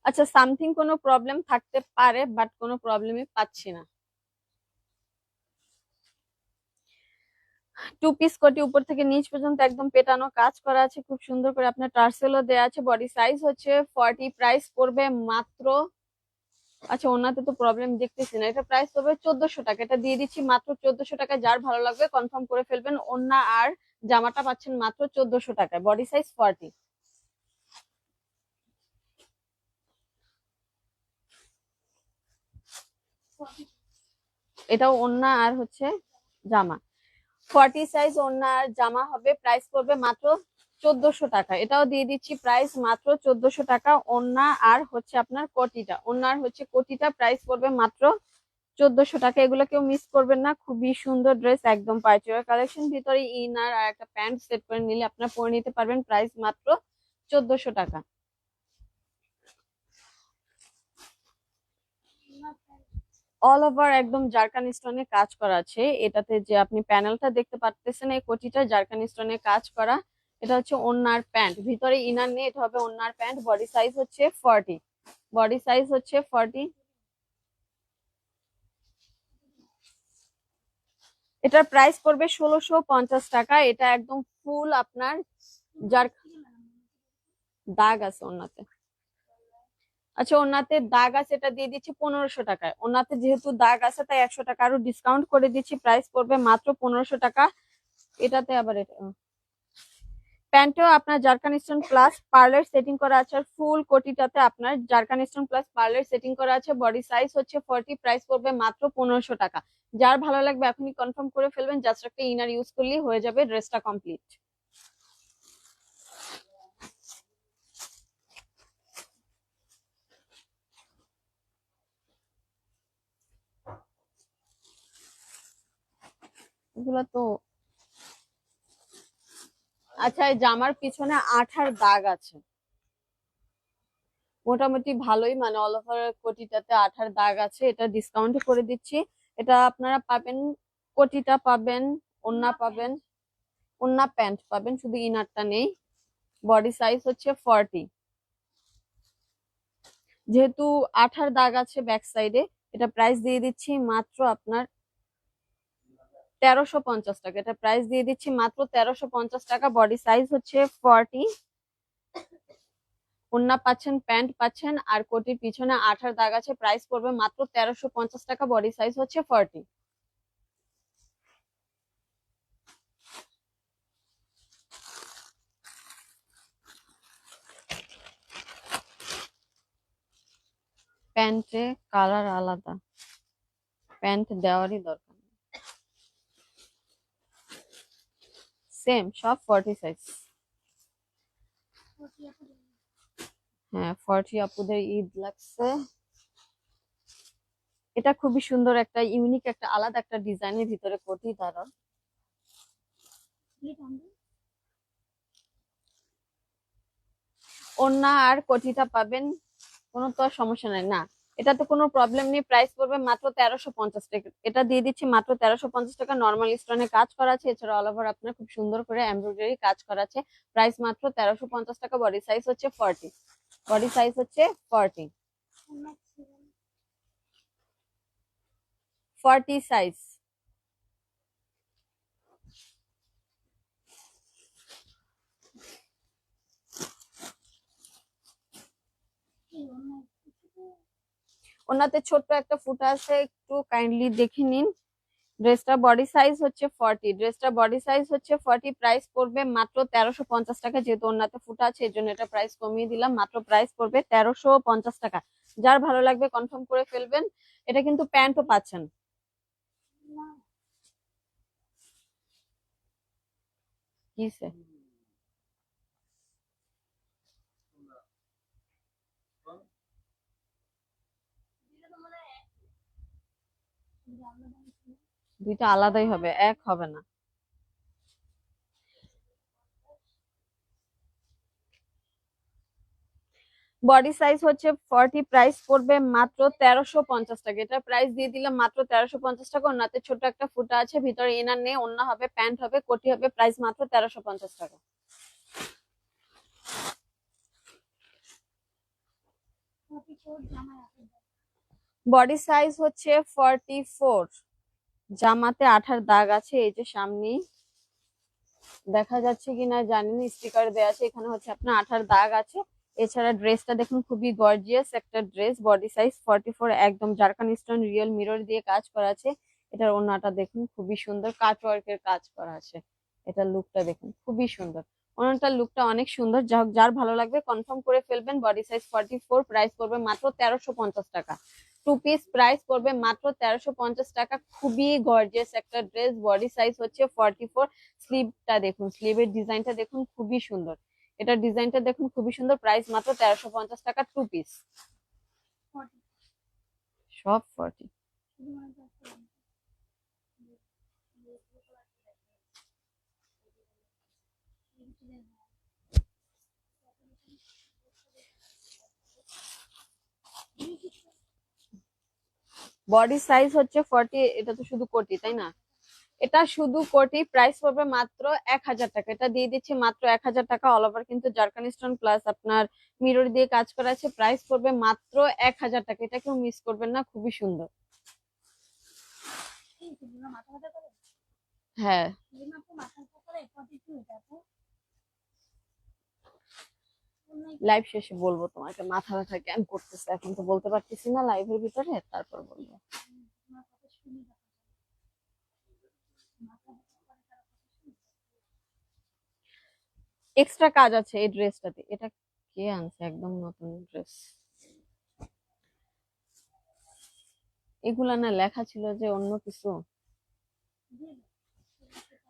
আচ্ছা, সামথিং কোনো প্রবলেম থাকতে পারে, বাট কোনো প্রবলেমই পাচ্ছি না। টু পিস কোটি উপর থেকে নিচ পর্যন্ত একদম পেটানো কাজ করা আছে, খুব সুন্দর করে আপনার টার্সেলও দেওয়া আছে। বডি সাইজ হচ্ছে 40, প্রাইস পড়বে মাত্র, আচ্ছা ওনাতে তো প্রবলেম দেখতেছি না, এটা প্রাইস পড়বে 1400 টাকা। এটা দিয়ে দিচ্ছি মাত্র 1400 টাকা। যার ভালো লাগবে কনফার্ম করে ফেলবেন। ওন্না আর জামাটা পাচ্ছেন মাত্র 1400 টাকায়, বডি সাইজ 40। এটাও ওন্না আর হচ্ছে জামা, 40 সাইজ ওন্না আর জামা হবে, প্রাইস পড়বে মাত্র 1400 টাকা। এটাও দিয়ে দিচ্ছি প্রাইস মাত্র 1400 টাকা। ওন্না আর হচ্ছে আপনার কোটিটা, ওন্না আর হচ্ছে কোটিটা প্রাইস পড়বে মাত্র 1400 টাকা। এগুলো কেউ মিস করবেন না, খুবই সুন্দর ড্রেস, একদম পাইচুরা কালেকশন। ভিতরে ইনার আর একটা প্যান্ট সেট করে নিলে আপনারা পরে নিতে পারবেন, প্রাইস মাত্র 1400 টাকা। অল ওভার একদম জারকান স্টোনে কাজ করা আছে। এটাতে যে আপনি প্যানেলটা দেখতে পাচ্ছেন, এই কোটিটা জারকান স্টোনে কাজ করা। এটা হচ্ছে ওন্নার প্যান্ট, ভিতরে ইনার নেই, এটা হবে ওন্নার প্যান্ট। বডি সাইজ হচ্ছে 40, বডি সাইজ হচ্ছে 40। এটার প্রাইস পড়বে 1650 টাকা। এটা একদম ফুল আপনার যার দাগ আছে ওন্নাতে, আচ্ছা ওনাতে দাগ আছে, এটা দিয়ে দিচ্ছি 1500 টাকায়। ওনাতে যেহেতু দাগ আছে তাই 100 টাকা আরো ডিসকাউন্ট করে দিচ্ছি, প্রাইস পড়বে মাত্র 1500 টাকা। এটাতে আবার এটা প্যান্টেও আপনার zircon stone plus parlour setting করা আছে, আর ফুল কোটিটাতে আপনার zircon stone plus parlour setting করা আছে। বডি সাইজ হচ্ছে 40, প্রাইস পড়বে মাত্র 1500 টাকা। যার ভালো লাগবে এখনই কনফার্ম করে ফেলবেন, জাস্ট একটা ইনার ইউজ করলেই হয়ে যাবে, ড্রেসটা কমপ্লিট। এগুলো তো আচ্ছা, এই জামার পিছনে আঠার দাগ আছে, মোটামুটি ভালোই, মানে অল ওভার কোটিটাতে আঠার দাগ আছে। এটা ডিসকাউন্ট করে দিচ্ছি। এটা আপনারা পাবেন, কোটিটা পাবেন, ওন্না পাবেন, ওন্না প্যান্ট পাবেন, শুধু ইনারটা নেই। বডি সাইজ হচ্ছে 40, যেহেতু আঠার দাগ আছে ব্যাক সাইডে, এটা প্রাইস দিয়ে দিচ্ছি মাত্র আপনার 1350 টাকা। এটা প্রাইস দিয়ে দিচ্ছি মাত্র 1350 টাকা। বডি সাইজ হচ্ছে 40, ওন্না পাচ্ছেন, প্যান্ট পাচ্ছেন, আর কোটির পিছনে আঠার দাগ আছে, প্রাইস পড়বে মাত্র 1350 টাকা। বডি সাইজ হচ্ছে 40। প্যান্টে কালার আলাদা, প্যান্ট দেওয়ারই দরকার নেই, সেম সব 40 সাইজ। হ্যাঁ 40 আপুদের ঈদ লাগছে। এটা খুবই সুন্দর একটা ইউনিক একটা আলাদা একটা ডিজাইনের ভিতরে কোটি, তারা ওন্না আর কোটিটা পাবেন, কোনো তো আর সমস্যা নাই না, এটাতে কোনো প্রবলেম নেই। প্রাইস পড়বে মাত্র 1350 টাকা। এটা দিয়ে দিচ্ছি মাত্র 1350 টাকা। নর্মাল স্টোনে কাজ করা আছে, এছাড়া অল ওভার আপনার খুব সুন্দর করে এমব্রয়ডারি কাজ করা আছে। প্রাইস মাত্র 1350 টাকা। বডি সাইজ হচ্ছে 40, বডি সাইজ হচ্ছে 40, 40 সাইজ। ওনাতে ছোট্ট একটা ফুটা আছে, একটু কাইন্ডলি দেখে নিন। ড্রেসটা বডি সাইজ হচ্ছে 40, ড্রেসটা বডি সাইজ হচ্ছে 40, প্রাইস পড়বে মাত্র 1350 টাকা। যেহেতু ওনাতে ফুটা আছে এর জন্য এটা প্রাইস কমিয়ে দিলাম, মাত্র প্রাইস পড়বে 1350 টাকা। যার ভালো লাগবে কনফার্ম করে ফেলবেন। এটা কিন্তু প্যান্টও পাচ্ছেন। কিসে দুইটা আলাদাই হবে, এক হবে না। বডি সাইজ হচ্ছে 40, প্রাইস পড়বে মাত্র 1350 টাকা। এটা প্রাইস দিয়ে দিলাম মাত্র 1350 টাকা। ওনাতে ছোট একটা ফুটা আছে, ভিতরে ইনার নেই, ওন্না হবে, প্যান্ট হবে, কোটি হবে, প্রাইস মাত্র 1350 টাকা। বডি সাইজ হচ্ছে 44, জামাতে আঠার দাগ আছে এই যে সামনে, দেখা যাচ্ছে কিনা জানি না, স্টিকার দেওয়া আছে, এখানে হচ্ছে আপনার আঠার দাগ আছে। এছাড়া ড্রেসটা দেখুন খুবই গর্জিয়াস একটা ড্রেস, বডি সাইজ 44, একদম জারকান স্টোন রিয়েল মিরর দিয়ে কাজ করা আছে। এটার ওড়নাটা দেখুন খুবই সুন্দর, কাট ওয়ার্কের কাজ করা আছে। এটার লুকটা দেখুন খুবই সুন্দর, ওড়নাটার লুকটা অনেক সুন্দর। যার ভালো লাগবে কনফার্ম করে ফেলবেন। বডি সাইজ 44, প্রাইস পড়বে মাত্র 1350 টাকা। 2 পিস প্রাইস পড়বে মাত্র 1350 টাকা। খুবই গর্জিয়াস একটা ড্রেস, বডি সাইজ হচ্ছে 44। স্লিভটা দেখুন, স্লিভের ডিজাইনটা দেখুন খুবই সুন্দর, এটার ডিজাইনটা দেখুন খুবই সুন্দর। প্রাইস মাত্র 1350 টাকা, 2 পিস। সব 40। বডি সাইজ হচ্ছে 40। এটা তো শুধু কোটি, তাই না? এটা শুধু কোটি, প্রাইস পড়বে মাত্র 1000 টাকা। এটা দিয়ে দিচ্ছি মাত্র 1000 টাকা। অল ওভার কিন্তু জারকান স্টোন প্লাস আপনার মিরর দিয়ে কাজ করা আছে। প্রাইস পড়বে মাত্র 1000 টাকা। এটা কেউ মিস করবেন না, খুবই সুন্দর। হ্যাঁ, লাইভ শেষে বলবো তোমাকে মাথা ব্যথা কেন করতেছে, এখন তো বলতে পারতেছি না লাইভের ভিতরে, তারপর বলবো। এক্সট্রা কাজ আছে এই ড্রেসটাতে। এটা কে আনছে? একদম নতুন ড্রেস। এগুলা না লেখা ছিল যে অন্য কিছু।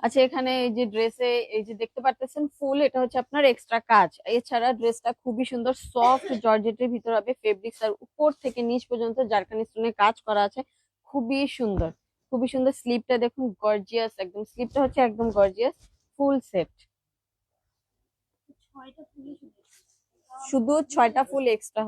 আচ্ছা, এখানে এই যে ড্রেসে এই যে দেখতে পারতেছেন ফুল, এটা হচ্ছে আপনার এক্সট্রা কাজ। এছাড়া ড্রেসটা খুবই সুন্দর, সফট জর্জেটের ভিতর হবে, ফেব্রিক্স আর উপর থেকে নিচ পর্যন্ত জারকান স্টোনের কাজ করা আছে। খুবই সুন্দর, খুবই সুন্দর। স্লিপটা দেখুন গর্জিয়াস, একদম স্লিপটা হচ্ছে একদম গর্জিয়াস, ফুল সেট। শুধু 6টা ফুল এক্সট্রা।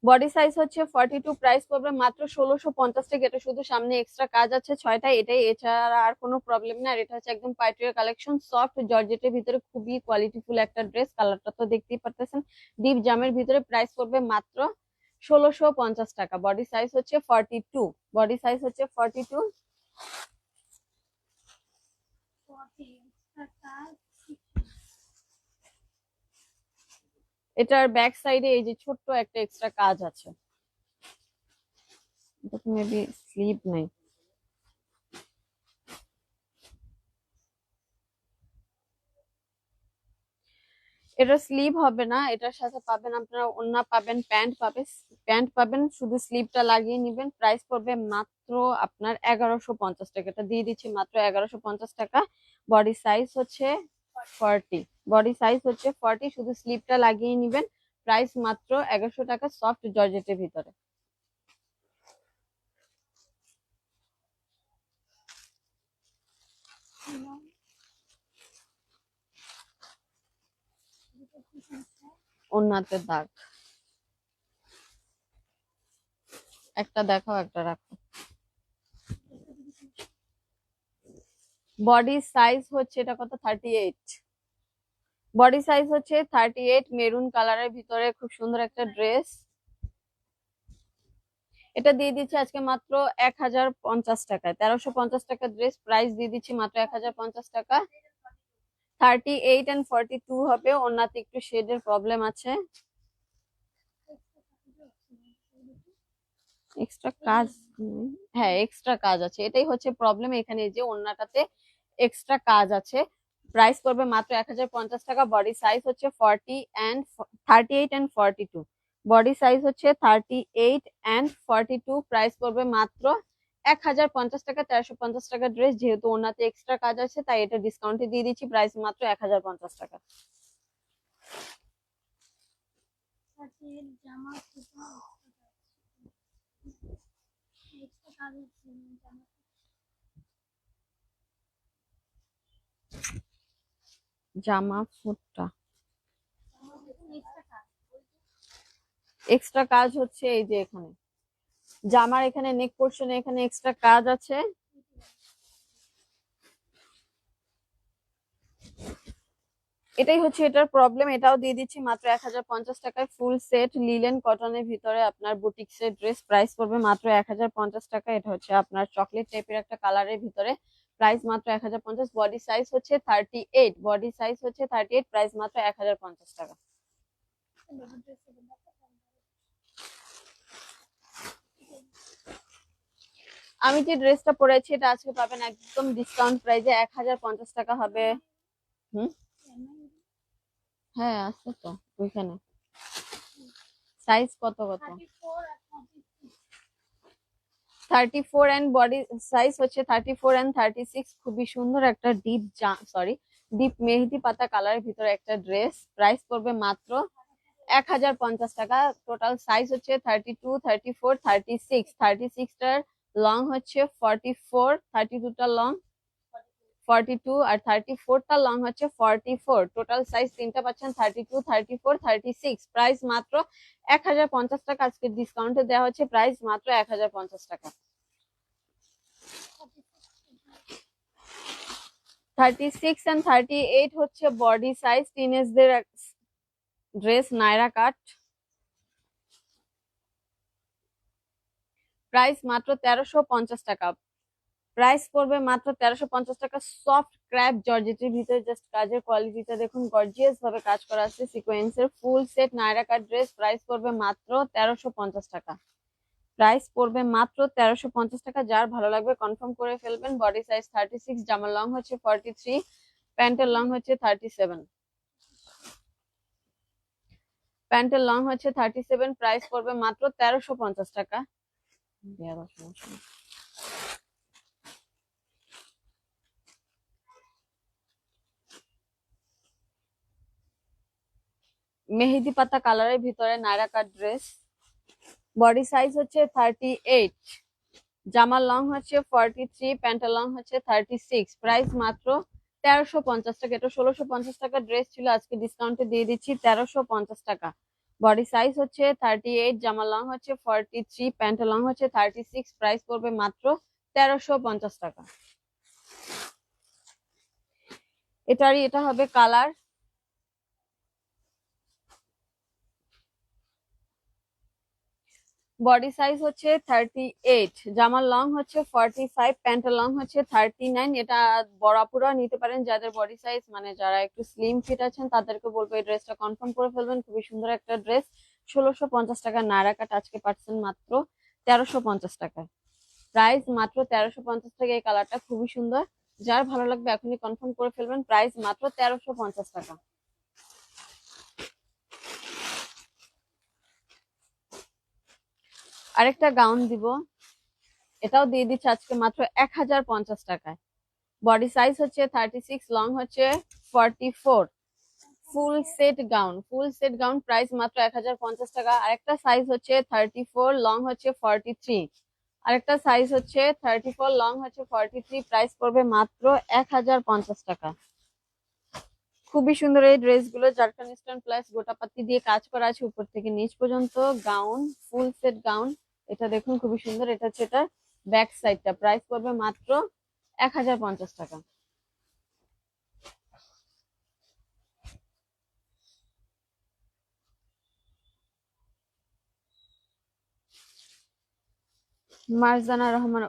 বডি সাইজ হচ্ছে 42, প্রাইস পড়বে মাত্র 1650 টাকা। এটা শুধু সামনে এক্সট্রা কাজ আছে 6টা, এটাই, এছাড়া আর কোনো প্রবলেম না। আর এটা হচ্ছে একদম পার্টির কালেকশন, সফট জর্জেটের ভিতরে খুবই কোয়ালিটিফুল একটা ড্রেস। কালারটা তো দেখতেই পারতেছেন, ডিপ জামের ভিতরে। প্রাইস পড়বে মাত্র 1650 টাকা। বডি সাইজ হচ্ছে 42, বডি সাইজ হচ্ছে 42। এটার ব্যাক সাইডে এই যে ছোট্ট একটা এক্সট্রা কাজ আছে। এটা মেবি স্লিভ নাই। এটা স্লিভ হবে না, এটার সাথে পাবেন আপনারা ওড়না পাবেন, প্যান্ট পাবেন, প্যান্ট পাবেন, শুধু স্লিভটা লাগিয়ে নিবেন। প্রাইস পড়বে মাত্র আপনার 1150 টাকা। এটা দিয়ে দিচ্ছি মাত্র 1150 টাকা। বডি সাইজ হচ্ছে 40, বডি সাইজ হচ্ছে 40, শুধু স্লিভটা লাগিয়ে নিবেন। প্রাইস মাত্র 1100 টাকা, সফট জর্জেটের ভিতরে। ওড়নাতে দাগ, একটা দেখাও একটা রাখো। বডি সাইজ হচ্ছে এটা কত, 38। বডি সাইজ হচ্ছে 38, মেরুন কালারের ভিতরে খুব সুন্দর একটা ড্রেস। এটা দিয়ে দিচ্ছি আজকে মাত্র 1050 টাকায়। 1350 টাকা ড্রেস, প্রাইস দিয়ে দিচ্ছি মাত্র 1050 টাকা। 38 and 42 হবে। ওনাতে একটু শেডের প্রবলেম আছে। এক্সট্রা কাজ, হ্যাঁ এক্সট্রা কাজ আছে, এটাই হচ্ছে প্রবলেম। এখানে যে ওন্নাটাতে এক্সট্রা কাজ আছে। প্রাইস পড়বে মাত্র 1050 টাকা। বডি সাইজ হচ্ছে 38 and 42। বডি সাইজ হচ্ছে 38 and 42। প্রাইস পড়বে মাত্র 1050 টাকা। 1350 টাকা ড্রেস, যেহেতু ওনাতে এক্সট্রা কাজ আছে তাই এটা ডিসকাউন্টে দিয়ে দিচ্ছি। প্রাইস মাত্র 1050 টাকা। জামা ফুটটা এক্সট্রা কাজ হচ্ছে এই যে এখানে জামার এখানে নেক পোর্শনে এখানে এক্সট্রা কাজ আছে। এটাই হচ্ছে এটার প্রবলেম। এটাও দিয়ে দিচ্ছি মাত্র 1050 টাকায়, ফুল সেট লিলেন কটনের ভিতরে আপনার বুটিক্সের ড্রেস। প্রাইস পড়বে মাত্র 1050 টাকা। এটা হচ্ছে আপনার চকলেট টাইপের একটা কালারের ভিতরে, প্রাইস মাত্র 1050। বডি সাইজ হচ্ছে 38, বডি সাইজ হচ্ছে 38, প্রাইস মাত্র 1050 টাকা। আমি যে ড্রেসটা পরেছি এটা আজকে পাবেন একদম ডিসকাউন্ট প্রাইসে, 1050 টাকা হবে। হুম, হ্যাঁ আছে তো ওইখানে। সাইজ কত কত? 34 এন্ড বডি সাইজ হচ্ছে 34 এন্ড 36। খুবই সুন্দর একটা ডিপ মেহেদি পাতা কালারের ভিতরে একটা ড্রেস। প্রাইস পড়বে মাত্র 1050 টাকা। টোটাল সাইজ হচ্ছে 32, 34, 36। 36টার লং হচ্ছে 44, 32টা লং 42 আর 34টা লং হচ্ছে 44। টোটাল সাইজ তিনটা পাচ্ছেন 32, 34, 36। প্রাইস মাত্র 1050 টাকা। আজকে ডিসকাউন্টে দেওয়া হচ্ছে, প্রাইস মাত্র 1050 টাকা। 36 এন্ড 38 হচ্ছে বডি সাইজ, টিনেজদের ড্রেস, নায়রা কাট। প্রাইস মাত্র 1350 টাকা। প্রাইস পড়বে মাত্র 1350 টাকা। সফট ক্র্যাপ জর্জেটের ভিতরে জাস্ট কাজের কোয়ালিটিটা দেখুন, গর্জিয়াস ভাবে কাজ করা আছে সিকোয়েন্সের। Full set Naira cut dress. Price পড়বে মাত্র 1350 টাকা। প্রাইস পড়বে মাত্র 1350 টাকা। যার ভালো লাগবে কনফার্ম করে ফেলবেন। বডি সাইজ 36, জামার লং হচ্ছে 43, প্যান্টের লং হচ্ছে 37। প্যান্টের লং হচ্ছে 37। প্রাইস পড়বে মাত্র 1350 টাকা। মেহেদি পাতা কালারের ভিতরে Naira cut dress. Body size হচ্ছে 38, জামার লং হচ্ছে 43, প্যান্টের লং হচ্ছে 36। প্রাইস মাত্র 1350 টাকা। এটা 1650 টাকা ড্রেস ছিল, আজকে ডিসকাউন্টে দিয়ে দিচ্ছি 1350 টাকা। বডি সাইজ হচ্ছে 38, জামার লং হচ্ছে 43, প্যান্টের লং হচ্ছে 36। প্রাইস পড়বে মাত্র 1350 টাকা। এটা হবে কালার। বডি সাইজ হচ্ছে 38, জামার লং হচ্ছে 45, প্যান্টের লং হচ্ছে 39। এটা বড় আপুরা নিতে পারেন যাদের বডি সাইজ মানে যারা একটু স্লিম ফিট আছেন, তাদেরকে বলবো এই ড্রেসটা কনফার্ম করে ফেলবেন। খুবই সুন্দর একটা ড্রেস। 1650 টাকা নায়রা কাট, আজকে পাচ্ছেন মাত্র 1350 টাকায়। প্রাইস মাত্র 1350 টাকা। এই কালারটা খুবই সুন্দর, যার ভালো লাগবে এখনই কনফার্ম করে ফেলবেন। প্রাইস মাত্র 1350 টাকা। আরেকটা গাউন দিব, এটাও দিয়ে দিচ্ছে আজকে মাত্র 1050 টাকায়। বডি সাইজ হচ্ছে 36, লং হচ্ছে 44। ফুল সেট গাউন প্রাইস মাত্র 1050 টাকা। আরেকটা সাইজ হচ্ছে 34, লং হচ্ছে 43। আরেকটা সাইজ হচ্ছে 34, লং হচ্ছে 43। প্রাইস পড়বে মাত্র 1050 টাকা। খুবই সুন্দর এই ড্রেসগুলো, জারখান স্টোন প্লাস গোটাপাতি দিয়ে কাজ করা আছে উপর থেকে নিচ পর্যন্ত। Gown, full set gown. এটা দেখুন খুবই সুন্দর। এটা হচ্ছে এটা ব্যাক সাইডটা। প্রাইস পড়বে মাত্র 1050 টাকা। মারজানা রহমান,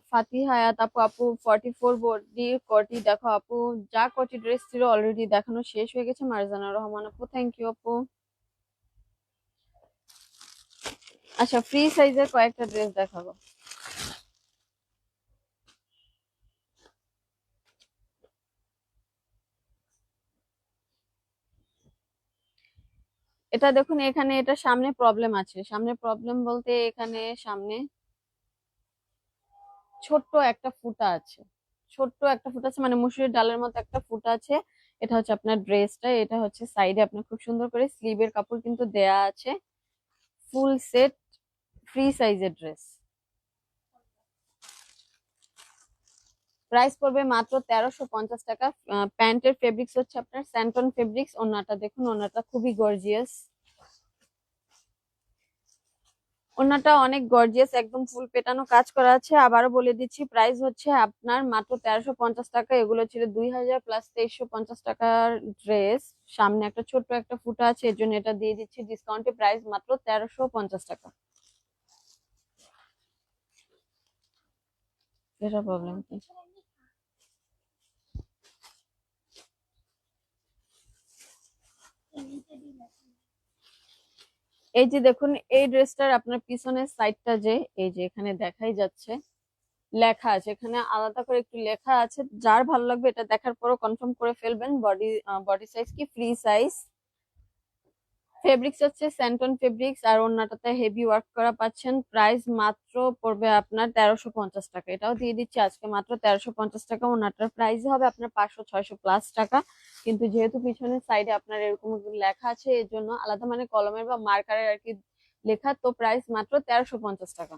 ফাতি হায়াত আপু। আপু 44 বডি কোটি দেখো আপু। যা কোটি ড্রেস ছিল অলরেডি দেখানো শেষ হয়ে গেছে। মারজানা রহমান আপু, থ্যাংক ইউ আপু। আচ্ছা, ফ্রি সাইজের কয়েকটা ড্রেস দেখাবো। এটা দেখুন, এখানে এটা সামনে প্রবলেম আছে। সামনে প্রবলেম বলতে এখানে সামনে ছোট্ট একটা ফুটা আছে। ছোট্ট একটা ফুটা আছে মানে মুসুরির ডালের মতো একটা ফুটা আছে। এটা হচ্ছে আপনার ড্রেসটা। এটা হচ্ছে সাইডে আপনার খুব সুন্দর করে স্লিভের কাপড় কিন্তু দেয়া আছে। ফুল সেট ফ্রি সাইজের ড্রেস। প্রাইস পড়বে মাত্র 1350 টাকা। প্যান্টের ফেব্রিক্স হচ্ছে আপনার স্যান্টন ফেব্রিক্স। ওনাটা দেখুন, ওনাটা খুবই গর্জিয়াস। ওড়নাটা অনেক গর্জিয়াস, একদম ফুল পেটানো কাজ করা আছে। আবারও বলে দিচ্ছি, প্রাইস হচ্ছে আপনার মাত্র 1350 টাকা। এগুলো ছিল 2000 প্লাস 2350 টাকার ড্রেস। সামনে একটা ছোট্ট একটা ফুটা আছে, এর জন্য এটা দিয়ে দিচ্ছি ডিসকাউন্টে, প্রাইস মাত্র 1350 টাকা। এটা প্রবলেম কি? এই যে দেখুন, এই ড্রেসটার আপনার পিছনের সাইডটা যে এই যে এখানে দেখাই যাচ্ছে, লেখা আছে এখানে আলাদা করে একটু লেখা আছে। যার ভালো লাগবে এটা দেখার পরও কনফার্ম করে ফেলবেন। বডি বডি সাইজ কি ফ্রি সাইজ। ফেব্রিক্স হচ্ছে স্যান্টন ফেব্রিক্স, আর ওড়নাটাতে হেভি ওয়ার্ক করা পাচ্ছেন। প্রাইস মাত্র পড়বে আপনার 1350 টাকা। এটাও দিয়ে দিচ্ছি আজকে মাত্র 1350 টাকা। ওড়নাটার প্রাইস হবে আপনার 500-600 প্লাস টাকা। কিন্তু যেহেতু পিছনের সাইডে আপনার এরকম লেখা আছে, এর জন্য আলাদা মানে কলমের বা মার্কারের আর কি লেখা, তো প্রাইস মাত্র 1350 টাকা।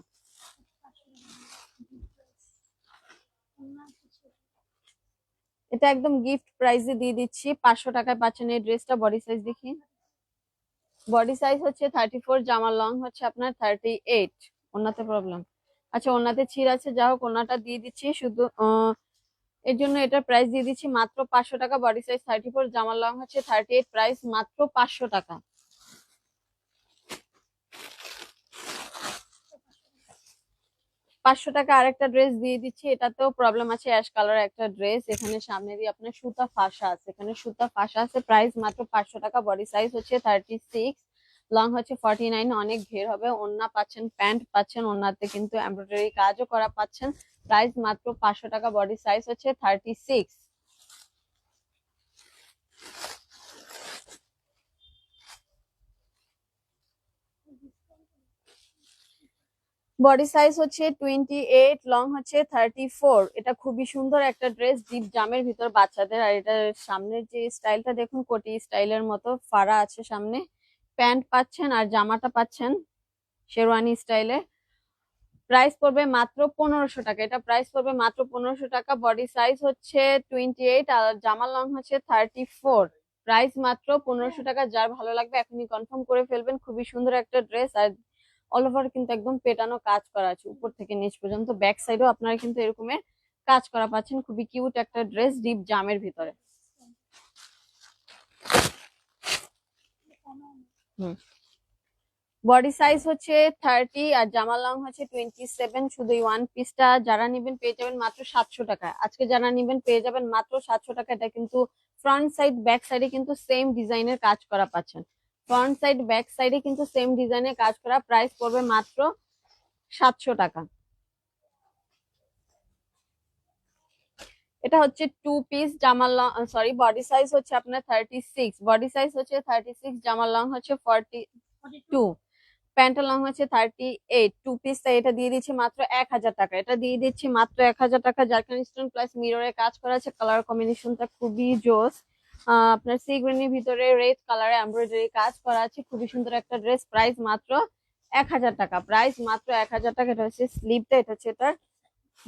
এটা একদম গিফট প্রাইসে দিয়ে দিচ্ছি, 500 টাকায় পাচ্ছেন এই ড্রেসটা। বডি সাইজ দেখি, বডি সাইজ হচ্ছে 34, জামার লং হচ্ছে আপনার 38। ওনাতে প্রবলেম, আচ্ছা ওনাতে ছিঁড় আছে, যা হোক ওনাটা দিয়ে দিচ্ছি শুধু এর জন্য এটার প্রাইস দিয়ে দিচ্ছি মাত্র 500 টাকা। বডি সাইজ 34, জামার লং হচ্ছে 38, প্রাইস মাত্র 500 টাকা। 500 টাকা আরেকটা ড্রেস দিয়ে দিচ্ছি, এটাতেও প্রবলেম আছে। অ্যাশ কালার একটা ড্রেস, এখানে সামনে দিয়ে আপনার সুতা ফাঁসা আছে, এখানে সুতা ফাঁসা আছে। প্রাইস মাত্র 500 টাকা। বডি সাইজ হচ্ছে 36, লং হচ্ছে 49। অনেক ঘের হবে। ওড়না পাচ্ছেন, প্যান্ট পাচ্ছেন, ওড়নাতে কিন্তু এমব্রয়ডারি কাজও করা পাচ্ছেন। প্রাইস মাত্র 500 টাকা। বডি সাইজ হচ্ছে 36। বডি সাইজ হচ্ছে 28, লং হচ্ছে 34। এটা খুবই সুন্দর একটা ড্রেস, ডিপ জামের ভিতর বাচ্চাদের। আর এটার সামনের যে স্টাইলটা দেখুন, কোটি স্টাইলের মতো ফাড়া আছে সামনে। প্যান্ট পাচ্ছেন আর জামাটা পাচ্ছেন শেরওয়ানি স্টাইলে। প্রাইস পড়বে মাত্র 1500 টাকা। এটা প্রাইস পড়বে মাত্র 1500 টাকা। বডি সাইজ হচ্ছে 28 আর জামার লং হচ্ছে 34। প্রাইস মাত্র 1500 টাকা। যার ভালো লাগবে এখনই কনফার্ম করে ফেলবেন। খুবই সুন্দর একটা ড্রেস, আর অল ওভার কিন্তু একদম পেটানো কাজ করা আছে উপর থেকে নিচ পর্যন্ত। ব্যাক সাইডেও আপনারা কিন্তু এরকমের কাজ করা পাচ্ছেন। খুবই কিউট একটা ড্রেস ডিপ জামের ভিতরে। হুম, বডি সাইজ হচ্ছে 30 আর জামা লং হচ্ছে 27। শুধু এই ওয়ান পিসটা যারা নিবেন পেয়ে যাবেন মাত্র 700 টাকা। আজকে যারা নিবেন পেয়ে যাবেন মাত্র 700 টাকা। এটা কিন্তু ফ্রন্ট সাইড ব্যাক সাইডে কিন্তু সেম ডিজাইনের কাজ করা পাচ্ছেন। ফ্রন্ট সাইড ব্যাক সাইডে কিন্তু সেম ডিজাইনের কাজ করা। প্রাইস পড়বে মাত্র 700 টাকা। এটা হচ্ছে টু পিস, জামার লং সরি বডি সাইজ হচ্ছে আপনার 36। বডি সাইজ হচ্ছে 36, জামার লং হচ্ছে 42, প্যান্টের লং হচ্ছে 38। টু পিস, এটা দিয়ে দিচ্ছি মাত্র 1000 টাকা। এটা দিয়ে দিচ্ছি মাত্র 1000 টাকা। জারকান স্টোন প্লাস মিররে কাজ করা আছে। কালার কম্বিনেশনটা খুবই জোস। আপনার সি গ্রিনের ভিতরে রেড কালারে এমব্রয়ডারি কাজ করা আছে। খুবই সুন্দর একটা ড্রেস। প্রাইস মাত্র 1000 টাকা। প্রাইস মাত্র 1000 টাকা। এটা হচ্ছে স্লিভটা, এটা হচ্ছে এটার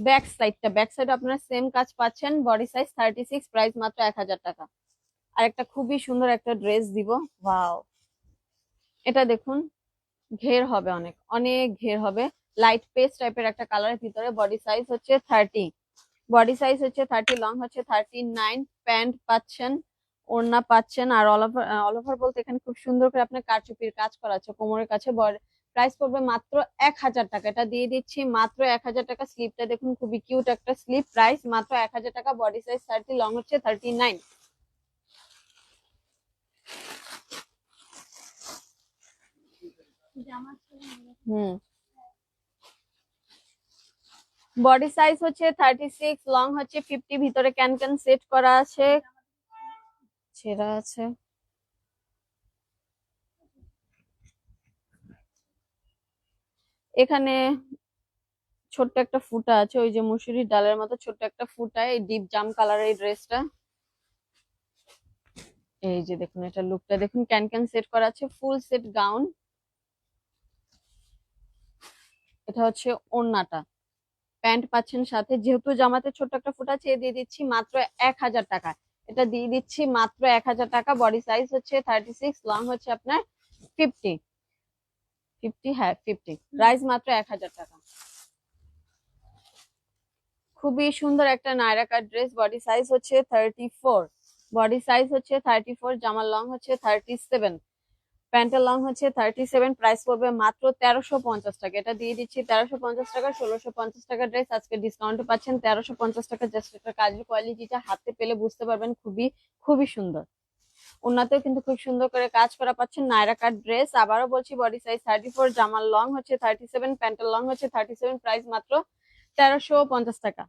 ব্যাক সাইডটা। ব্যাক সাইড আপনারা সেম কাজ পাচ্ছেন। বডি সাইজ 36, প্রাইস মাত্র 1000 টাকা। আর একটা খুবই সুন্দর একটা ড্রেস দিব, ওয়াও। এটা দেখুন, ঘের হবে, অনেক অনেক ঘের হবে। লাইট পেস্ট টাইপের একটা কালারের ভিতরে। বডি সাইজ হচ্ছে 30, বডি সাইজ হচ্ছে 30, লং হচ্ছে 39। প্যান্ট পাচ্ছেন, ওড়না পাচ্ছেন, আর অল ওভার বলতে এখানে খুব সুন্দর করে আপনার কারচুপির কাজ করা আছে কোমরের কাছে। প্রাইস পড়বে মাত্র 1000 টাকা। এটা দিয়ে দিচ্ছি মাত্র 1000 টাকা। স্লিপটা দেখুন, খুবই কিউট একটা স্লিপ। প্রাইস মাত্র 1000 টাকা। বডি সাইজ 30, লং হচ্ছে 39। হুম, বডি সাইজ হচ্ছে 36, লং হচ্ছে 50, ভিতরে ক্যান ক্যান সেট করা আছে, ছেঁড়া আছে। এখানে ছোট্ট একটা ফুটা আছে, ওই যে মুসুরির ডালের মতো ছোট্ট একটা ফুটা। এই ডিপ জাম কালারের এই ড্রেসটা, এই যে দেখুন এটা লুকটা দেখুন, ক্যান ক্যান সেট করা আছে, ফুল সেট গাউন। এটা হচ্ছে ওড়নাটা, প্যান্ট পাচ্ছেন সাথে। যেহেতু জামাতে ছোট্ট একটা ফুটা আছে, দিয়ে দিচ্ছি মাত্র 1000 টাকা। এটা দিয়ে দিচ্ছি মাত্র 1000 টাকা। বডি সাইজ হচ্ছে 36, লং হচ্ছে আপনার 50। 50, হ্যাঁ 50, প্রাইস মাত্র 1000 টাকা। খুবই সুন্দর একটা Naira cut dress, body size হচ্ছে 34, বডি সাইজ হচ্ছে 34, জামার লং হচ্ছে 37, প্যান্টের লং হচ্ছে 37, প্রাইস পড়বে মাত্র 1350 টাকা। এটা দিয়ে দিচ্ছি 1350 টাকা। 1650 টাকা ড্রেস আজকে ডিসকাউন্টে পাচ্ছেন 1350 টাকা। জাস্ট এটা কাজের কোয়ালিটিটা হাতে পেলে বুঝতে পারবেন, খুবই খুবই সুন্দর। ওনাতেও কিন্তু খুব সুন্দর করে কাজ করা পাচ্ছেন, নায়রা কাট ড্রেস। আবারও বলছি, বডি সাইজ 34, জামার লং হচ্ছে 37, প্যান্টের লং হচ্ছে 37, প্রাইস মাত্র 1350 টাকা।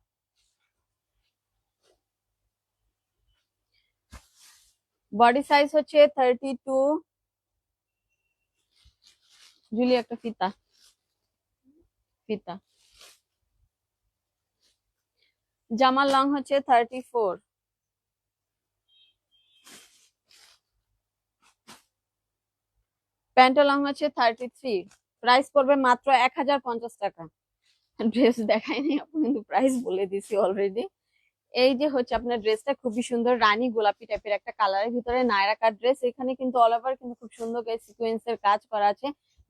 বডি সাইজ হচ্ছে 32, জুলি একটা ফিতা ফিতা। জামার লং হচ্ছে 34, প্যান্টের লং হচ্ছে 33, প্রাইস পড়বে মাত্র 1050 টাকা। ড্রেস দেখাইনি আপু, কিন্তু প্রাইস বলে দিছি অলরেডি। এই যে হচ্ছে আপনার ড্রেসটা খুবই সুন্দর, রানী গোলাপি টাইপের একটা কালারের ভিতরে নায়রা কাট ড্রেস। এখানে কিন্তু অল ওভার কিন্তু খুব সুন্দর করে সিকোয়েন্সের কাজ করা আছে।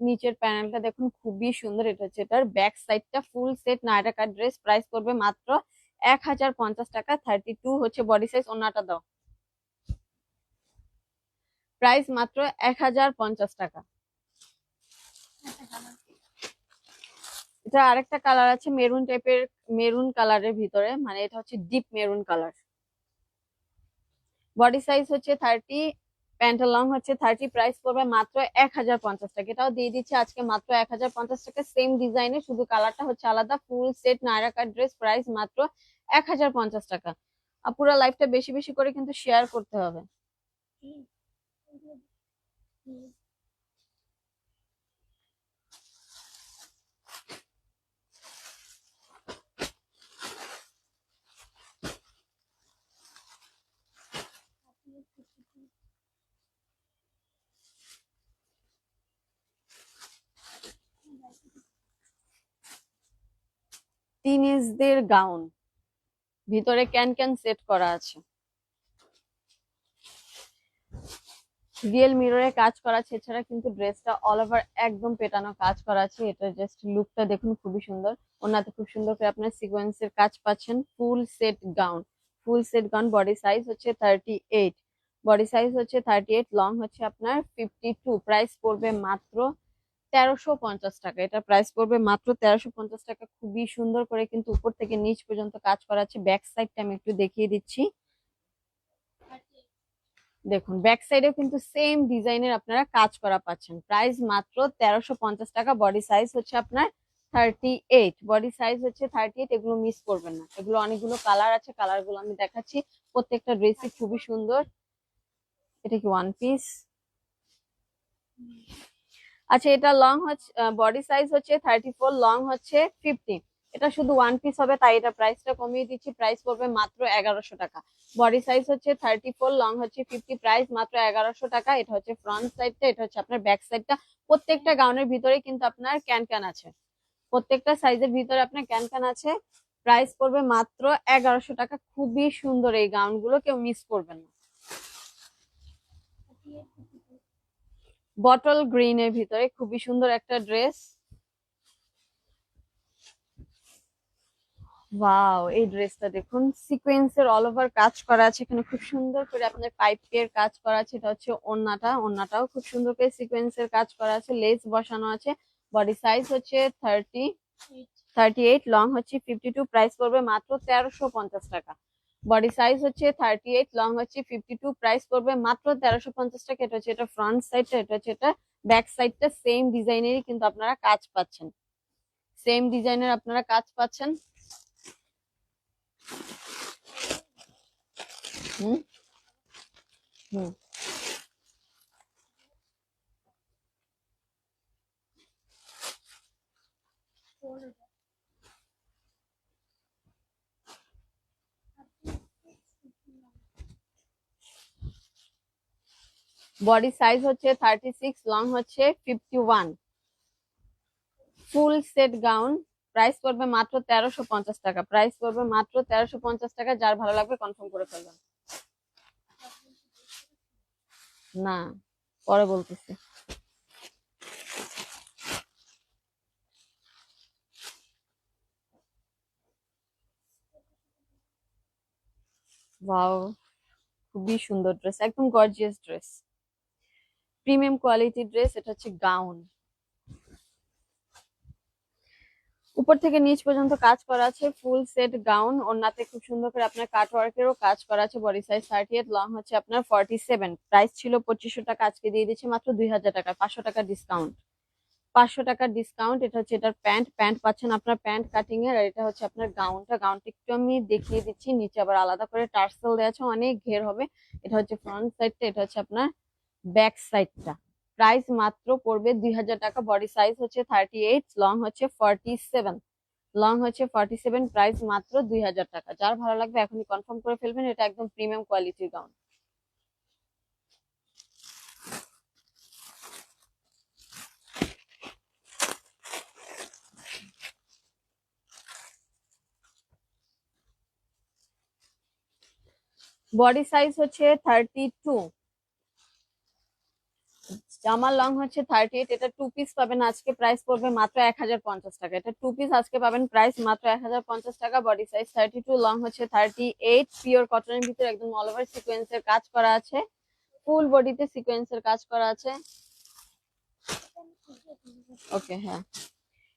নিচের প্যানেলটা দেখুন খুবই সুন্দর। এটা হচ্ছে এটার ব্যাক সাইডটা, full set Naira cut dress. Price পড়বে মাত্র 1050 টাকা। 32 হচ্ছে বডি সাইজ। ওনাটা দাও। প্রাইস মাত্র 1050 টাকা। এটা আরেকটা কালার আছে মেরুন টাইপের, মেরুন কালারের ভিতরে, মানে এটা হচ্ছে deep maroon colour. Body size হচ্ছে 30, প্যান্টের লং হচ্ছে 30, প্রাইস পড়বে মাত্র 1050 টাকা। এটাও দিয়ে দিচ্ছে আজকে মাত্র 1050 টাকা। সেম ডিজাইনের, শুধু কালারটা হচ্ছে আলাদা। Full set Naira cut dress, price মাত্র 1050 টাকা। আর পুরো লাইফটা বেশি বেশি করে কিন্তু শেয়ার করতে হবে। টিনেজদের গাউন, ভিতরে ক্যান ক্যান সেট করা আছে, রিয়েল মিররে কাজ করা আছে। এছাড়া কিন্তু ড্রেসটা অল ওভার একদম পেটানো কাজ করা আছে। এটা জাস্ট লুকটা দেখুন, খুবই সুন্দর। ওনাতে খুব সুন্দর করে আপনার সিকোয়েন্সের কাজ পাচ্ছেন। Full set gown, full set gown. Body size হচ্ছে 38, বডি সাইজ হচ্ছে 38, লং হচ্ছে আপনার 52, প্রাইস পড়বে মাত্র 1350 টাকা। এটা প্রাইস পড়বে মাত্র 1350 টাকা। খুবই সুন্দর করে কিন্তু উপর থেকে নিচ পর্যন্ত কাজ করা আছে। ব্যাক সাইডটা আমি একটু দেখিয়ে দিচ্ছি। দেখুন ব্যাক সাইডেও কিন্তু সেম ডিজাইনের আপনারা কাজ করা পাচ্ছেন। প্রাইস মাত্র 1350 টাকা। বডি সাইজ হচ্ছে আপনার 38, বডি সাইজ হচ্ছে 38। এগুলো মিস করবেন না, এগুলো অনেকগুলো কালার আছে, কালার গুলো আমি দেখাচ্ছি। প্রত্যেকটা ড্রেসই খুবই সুন্দর। এটা কি ওয়ান পিস? আচ্ছা, এটা লং হচ্ছে, বডি সাইজ হচ্ছে 34, লং হচ্ছে 50। এটা শুধু ওয়ান পিস হবে, তাই এটা প্রাইসটা কমিয়ে দিচ্ছি। প্রাইস পড়বে মাত্র 1100 টাকা। বডি সাইজ হচ্ছে 34, লং হচ্ছে 50, প্রাইস মাত্র 1100 টাকা। এটা হচ্ছে ফ্রন্ট সাইডটা, এটা হচ্ছে আপনার ব্যাক সাইডটা। প্রত্যেকটা গাউনের ভিতরে কিন্তু আপনার ক্যান ক্যান আছে, প্রত্যেকটা সাইজের ভিতরে আপনার ক্যান ক্যান আছে। প্রাইস পড়বে মাত্র 1100 টাকা। খুবই সুন্দর এই গাউন গুলো, কেউ মিস করবেন না। বটল গ্রিন এর ভিতরে খুবই সুন্দর একটা ড্রেস। ওয়াও, এই ড্রেসটা দেখুন, সিকোয়েন্সের অল ওভার কাজ করা আছে। এখানে খুব সুন্দর করে আপনার পাইপের কাজ করা আছে। এটা হচ্ছে ওড়নাটা, ওড়নাটাও খুব সুন্দর করে সিকোয়েন্সের কাজ করা আছে, লেস বসানো আছে। বডি সাইজ হচ্ছে 38, লং হচ্ছে 52, প্রাইস পড়বে মাত্র 1350 টাকা। বডি সাইজ হচ্ছে 38, লং হচ্ছে 52, প্রাইস পড়বে মাত্র 1350 টাকা। এটা হচ্ছে এটা ফ্রন্ট সাইডটা, এটা হচ্ছে এটা ব্যাক সাইডটা। সেম ডিজাইনেরই কিন্তু আপনারা কাজ পাচ্ছেন, সেম ডিজাইনের আপনারা কাজ পাচ্ছেন। হুম হুম বডি সাইজ হচ্ছে 36, লং হচ্ছে 51, ফুল সেট গাউন। প্রাইস পড়বে মাত্র 1350 টাকা। প্রাইস পড়বে মাত্র 1350 টাকা। যার ভালো লাগবে কনফার্ম করে ফেলবেন। না, পরে বলতেছি। ওয়াও, খুবই সুন্দর ড্রেস, একদম gorgeous dress, premium quality dress. এটা হচ্ছে গাউন, উপর থেকে নিচ পর্যন্ত কাজ করা আছে, ফুল সেট গাউন। ওড়নাতে খুব সুন্দর করে আপনার কাট ওয়ার্কেরও কাজ করা আছে। বডি সাইজ 38, লং হচ্ছে আপনার 47। প্রাইস ছিল 2500 টাকা, আজকে দিয়ে দিচ্ছি মাত্র 2000 টাকা, 500 টাকা ডিসকাউন্ট। 500 টাকার ডিসকাউন্ট। এটা হচ্ছে এটার প্যান্ট, প্যান্ট পাচ্ছেন আপনার প্যান্ট কাটিং এর। আর এটা হচ্ছে আপনার গাউনটা, গাউনটা একটু আমি দেখিয়ে দিচ্ছি। নিচে আবার আলাদা করে টার্সেল দেওয়া আছে, অনেক ঘের হবে। এটা হচ্ছে ফ্রন্ট সাইডটা, এটা হচ্ছে আপনার ব্যাক সাইডটা। প্রাইস মাত্র পড়বে 2000 টাকা। বডি সাইজ হচ্ছে 38, লং হচ্ছে 47, লং হচ্ছে 47। প্রাইস মাত্র 2000 টাকা। যার ভালো লাগবে এখনই কনফার্ম করে ফেলবেন, এটা একদম প্রিমিয়াম কোয়ালিটির গাউন। বডি সাইজ হচ্ছে 32, জামার লং হচ্ছে 38। এটা টু পিস পাবেন, আজকে প্রাইস পড়বে মাত্র 1050 টাকা। এটা টু পিস আজকে পাবেন প্রাইস মাত্র 1050 টাকা। বডি সাইজ 32, লং হচ্ছে 38। পিওর কটনের ভিতরে একদম অল ওভার সিকোয়েন্সের কাজ করা আছে, ফুল বডিতে সিকোয়েন্সের কাজ করা আছে। ওকে, হ্যাঁ,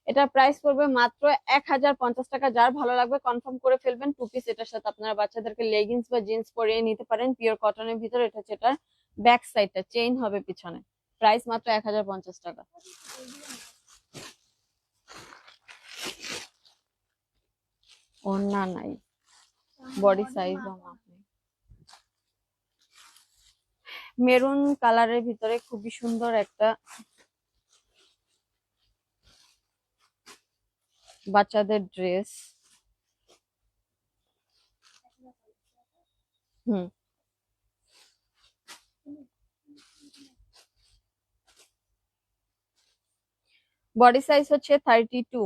এটা প্রাইস পড়বে মাত্র 1050 টাকা। যার ভালো লাগবে কনফার্ম করে ফেলবেন। টু পিস, এটার সাথে আপনারা বাচ্চাদেরকে লেগিংস বা জিন্স পরিয়ে নিতে পারেন, পিওর কটনের ভিতরে। এটা হচ্ছে এটার ব্যাক সাইডটা, চেইন হবে পিছনে। প্রাইস মাত্র 1050 টাকা। ওড়না নাই, বডি সাইজও মাপ নেই। মেরুন কালারের ভিতরে খুবই সুন্দর একটা বাচ্চাদের ড্রেস। হুম, বডি সাইজ হচ্ছে 32,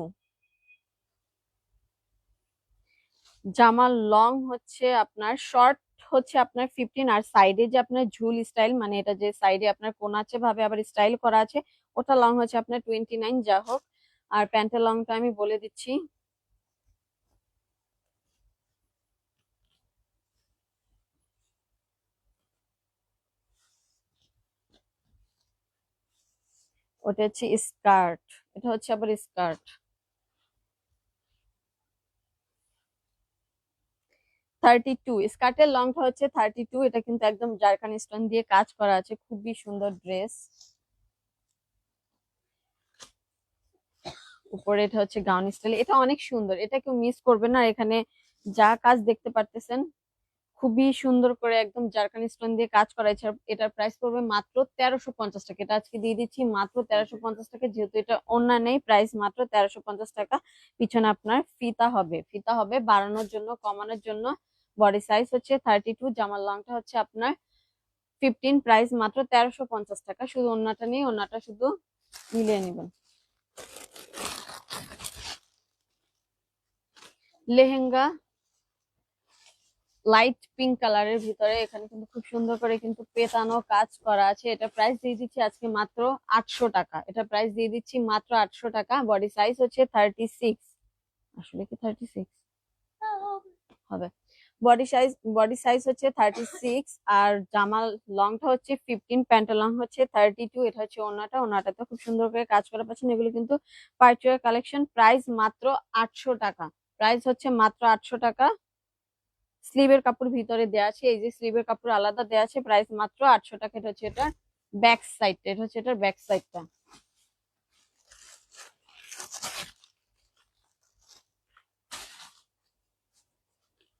জামার লং হচ্ছে আপনার শর্ট হচ্ছে আপনার 15। আর সাইডে যে আপনার ঝুল স্টাইল, মানে এটা যে সাইডে আপনার কোনাচে ভাবে আবার স্টাইল করা আছে, ওটা লং হচ্ছে আপনার 29। যা হোক, আর প্যান্টের লংটা আমি বলে দিচ্ছি। ওটা হচ্ছে স্কার্ট, এটা হচ্ছে আবার স্কার্ট। 32, স্কার্টের লংটা হচ্ছে 32। এটা কিন্তু একদম জারকান স্টোন দিয়ে কাজ করা আছে, খুবই সুন্দর ড্রেস। উপরে এটা হচ্ছে গাউন স্টাইল, এটা অনেক সুন্দর, এটা কেউ মিস করবে না। এখানে যা কাজ দেখতে পারতেছেন, খুবই সুন্দর করে একদম জারকান স্টোন দিয়ে কাজ করা। এটার প্রাইস পড়বে মাত্র 1350 টাকা। এটা আজকে দিয়ে দিচ্ছি মাত্র 1350 টাকা, যেহেতু এটা অন্য নেই। প্রাইস মাত্র 1350 টাকা। পিছনে আপনার ফিতা হবে, ফিতা হবে বাড়ানোর জন্য, কমানোর জন্য। বডি সাইজ হচ্ছে 32, জামার লংটা হচ্ছে আপনার 15। প্রাইস মাত্র 1350 টাকা। শুধু ওন্নাটা নেই, ওন্নাটা শুধু মিলিয়ে নেবেন। লেহেঙ্গা লাইট পিঙ্ক কালারের ভিতরে, এখানে কিন্তু খুব সুন্দর করে কিন্তু পেতানো কাজ করা আছে। এটা প্রাইস দিয়ে দিচ্ছি আজকে মাত্র 800 টাকা। এটা প্রাইস দিয়ে দিচ্ছি মাত্র 800 টাকা। বডি সাইজ হচ্ছে 36, আসলে কি 36 হবে? বডি সাইজ হচ্ছে 36, আর জামার লংটা হচ্ছে 15, প্যান্টের লং হচ্ছে 32। এটা হচ্ছে ওনাটা, ওনাটাতে খুব সুন্দর করে কাজ করা পাচ্ছেন। এগুলো কিন্তু পার্টিওয়ার কালেকশন। প্রাইস মাত্র 800 টাকা। প্রাইস হচ্ছে মাত্র 800 টাকা। স্লিভের কাপড় ভিতরে দেওয়া আছে, এই যে স্লিভের কাপড় আলাদা দেওয়া আছে। প্রাইস মাত্র 800 টাকা। এটা হচ্ছে এটার ব্যাক সাইডটা, এটা হচ্ছে এটার ব্যাক সাইডটা।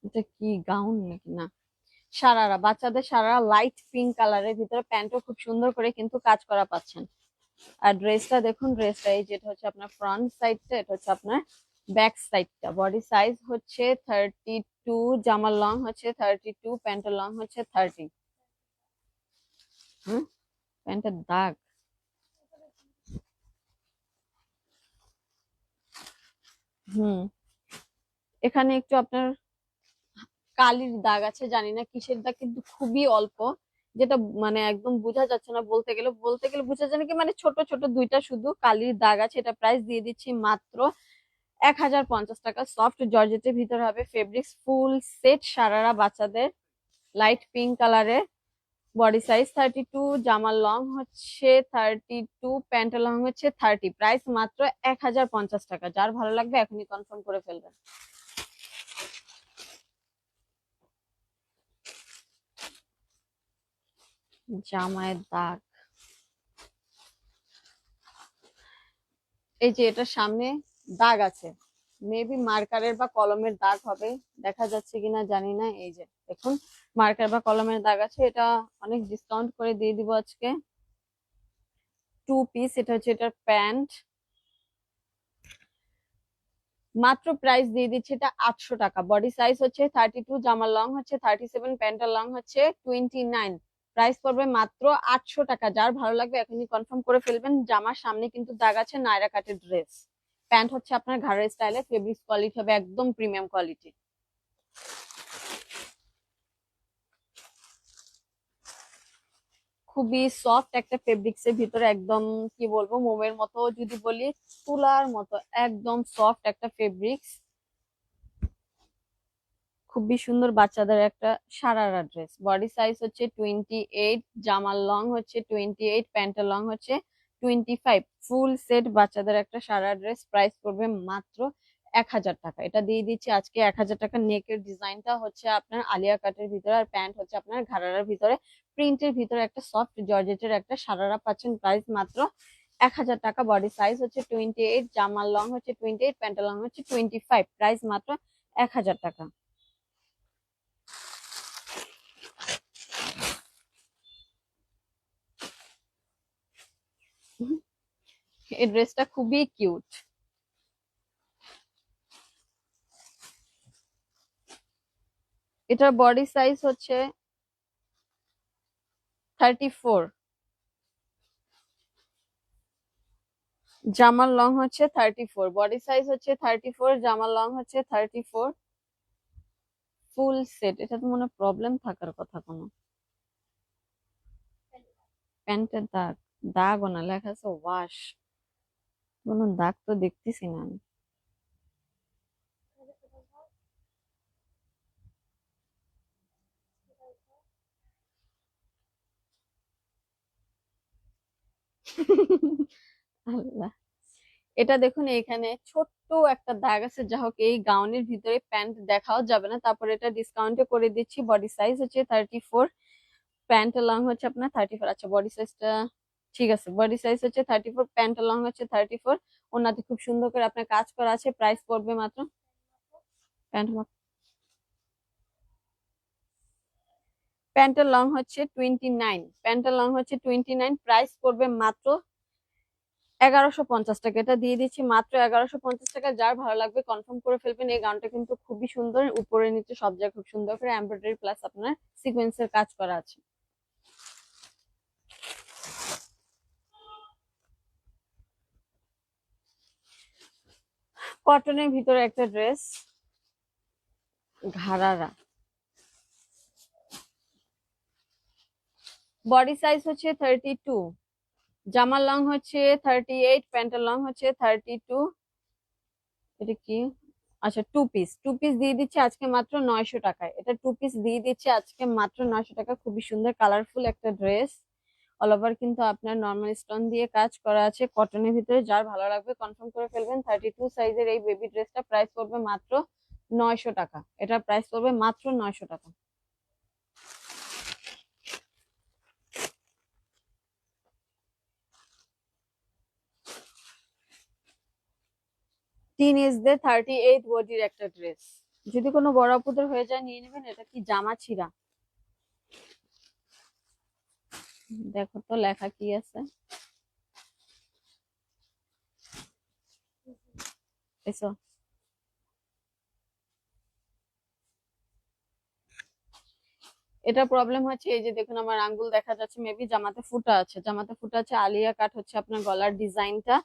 এটা কি গাউন নাকি? না, সারারা, বাচ্চাদের সারারা লাইট পিঙ্ক কালারের ভিতরে, প্যান্টও খুব সুন্দর করে কিন্তু কাজ করা পাচ্ছেন। আর ড্রেসটা দেখুন, ড্রেসটা এই যেটা হচ্ছে আপনার ফ্রন্ট সাইডটা, এটা হচ্ছে আপনার ব্যাক সাইডটা। বডি সাইজ হচ্ছে 32, জামার লং হচ্ছে 32, প্যান্টের লং হচ্ছে 30। হুম, প্যান্টের দাগ। হুম, এখানে একটু আপনার কালির দাগ আছে, জানি না কিসের দাগ, কিন্তু খুবই অল্প, যেটা মানে একদম বোঝা যাচ্ছে না। বলতে গেলে বোঝা যায় না কি, মানে ছোট ছোট দুইটা শুধু কালির দাগ আছে। এটা প্রাইস দিয়ে দিচ্ছি মাত্র 1050 টাকা। সফট জর্জেটের ভিতরে হবে, ফেব্রিক্স ফুল সেট সারারা বাচ্চাদের। লাইট পিঙ্ক কালারের, বডি সাইজ 32, জামার লং হচ্ছে 32, প্যান্টের লং হচ্ছে 30, প্রাইস মাত্র 1050 টাকা। যার ভালো লাগবে এখনই কনফার্ম করে ফেলবেন। জামায়ের দাগ, এই যে এটার সামনে দাগ আছে, মেবি মার্কারের বা কলমের দাগ হবে, দেখা যাচ্ছে কিনা জানি না। এই যে দেখুন মার্কার বা কলমের দাগ আছে। এটা অনেক ডিসকাউন্ট করে দিয়ে দিব আজকে। 2 পিস, এটা হচ্ছে এটার প্যান্ট, মাত্র প্রাইস দিয়ে দিচ্ছে এটা 800 টাকা। বডি সাইজ হচ্ছে 32, জামার লং হচ্ছে 37, প্যান্টের লং হচ্ছে 29, প্রাইস পড়বে মাত্র 800 টাকা। যার ভালো লাগবে এখনই কনফার্ম করে ফেলবেন। জামার সামনে কিন্তু দাগ আছে, নায়রা কাটের ড্রেস। প্যান্ট হচ্ছে আপনার ঘাড়ের স্টাইলে, ফেব্রিক্স কোয়ালিটি হবে একদম প্রিমিয়াম কোয়ালিটি। খুবই সফট একটা ফেব্রিক্স এর ভিতরে, একদম কি বলবো মোমের মতো যদি বলি, তুলার মতো একদম সফট একটা ফেব্রিক্স। খুবই সুন্দর বাচ্চাদের একটা সারারা ড্রেস। বডি সাইজ হচ্ছে 28, জামার লং হচ্ছে 28, প্যান্টের লং হচ্ছে 25, ফুল সেট বাচ্চাদের একটা সারা ড্রেস। প্রাইস পড়বে মাত্র 1000 টাকা। এটা দিয়ে দিচ্ছি আজকে 1000 টাকা। নেকের ডিজাইনটা হচ্ছে আপনার আলিয়া কাটের ভিতরে, আর প্যান্ট হচ্ছে আপনার ঘাড়ারার ভিতরে, প্রিন্টের ভিতরে একটা সফট জর্জেটের একটা সারারা পাচ্ছেন। প্রাইস মাত্র 1000 টাকা। বডি সাইজ হচ্ছে 28, জামার লং হচ্ছে 28, প্যান্টের লং হচ্ছে 25, প্রাইস মাত্র 1000 টাকা। এই ড্রেসটা খুবই কিউট। এটার বডি সাইজ হচ্ছে 34, জামার লং হচ্ছে 34, বডি সাইজ হচ্ছে 34, জামার লং হচ্ছে 34, ফুল সেট। এটা তো মনে প্রবলেম থাকার কথা কোনো। প্যান্টের দাগ, দাগও না, লেখা আছে ওয়াশ, কোনো দাগ তো দেখতেছি না আমি। আল্লাহ, এটা দেখুন এখানে ছোট্ট একটা দাগ আছে। যা হোক, এই গাউনের ভিতরে প্যান্ট দেখাও যাবে না, তারপর এটা ডিসকাউন্টে করে দিচ্ছি। বডি সাইজ হচ্ছে 34, প্যান্ট লং হচ্ছে আপনার 34। আচ্ছা বডি সাইজটা ঠিক আছে, বডি সাইজ হচ্ছে 34, প্যান্ট লং হচ্ছে 34, ওনাতে খুব সুন্দর করে আপনার কাজ করা আছে। প্রাইস পড়বে মাত্র, প্যান্ট প্যান্টের লং হচ্ছে 29, প্যান্টের লং হচ্ছে 29, প্রাইস পড়বে মাত্র 1150 টাকা। এটা দিয়ে দিচ্ছি মাত্র 1150 টাকা। যার ভালো লাগবে কনফার্ম করে ফেলবেন। এই গাউনটা কিন্তু খুবই সুন্দর, উপরে নিচে সব জায়গায় খুব সুন্দর করে এমব্রয়ডারি প্লাস আপনার সিকোয়েন্সের কাজ করা আছে। কটনের ভিতরে একটা ড্রেস, ঘাড়ারা, বডি সাইজ হচ্ছে 32, জামার লং হচ্ছে 38, প্যান্টের লং হচ্ছে 32। এটা কি, আচ্ছা 2 পিস, 2 পিস দিয়ে দিচ্ছে আজকে মাত্র 900 টাকায়। এটা 2 পিস দিয়ে দিচ্ছে আজকে মাত্র 900 টাকা। খুবই সুন্দর কালারফুল একটা ড্রেস, অল ওভার কিন্তু আপনার নর্মাল স্টোন দিয়ে কাজ করা আছে কটনের ভিতরে। যার ভালো লাগবে কনফার্ম করে ফেলবেন। 32 সাইজের এই বেবি ড্রেসটা প্রাইস পড়বে মাত্র 900 টাকা। এটা প্রাইস পড়বে মাত্র 900 টাকা। টিনেজদের 38 বডির একটা ড্রেস, যদি কোনো বড় আপুদের হয়ে যায় নিয়ে নেবেন। এটা কি জামা ছিঁড়া, দেখো তো লেখা কি আছে। এসো, এটা প্রবলেম হচ্ছে এই যে দেখুন আমার আঙ্গুল দেখা যাচ্ছে, মেবি জামাতে ফুটা আছে, জামাতে ফুটা আছে। আলিয়া কাট হচ্ছে আপনার গলার ডিজাইনটা,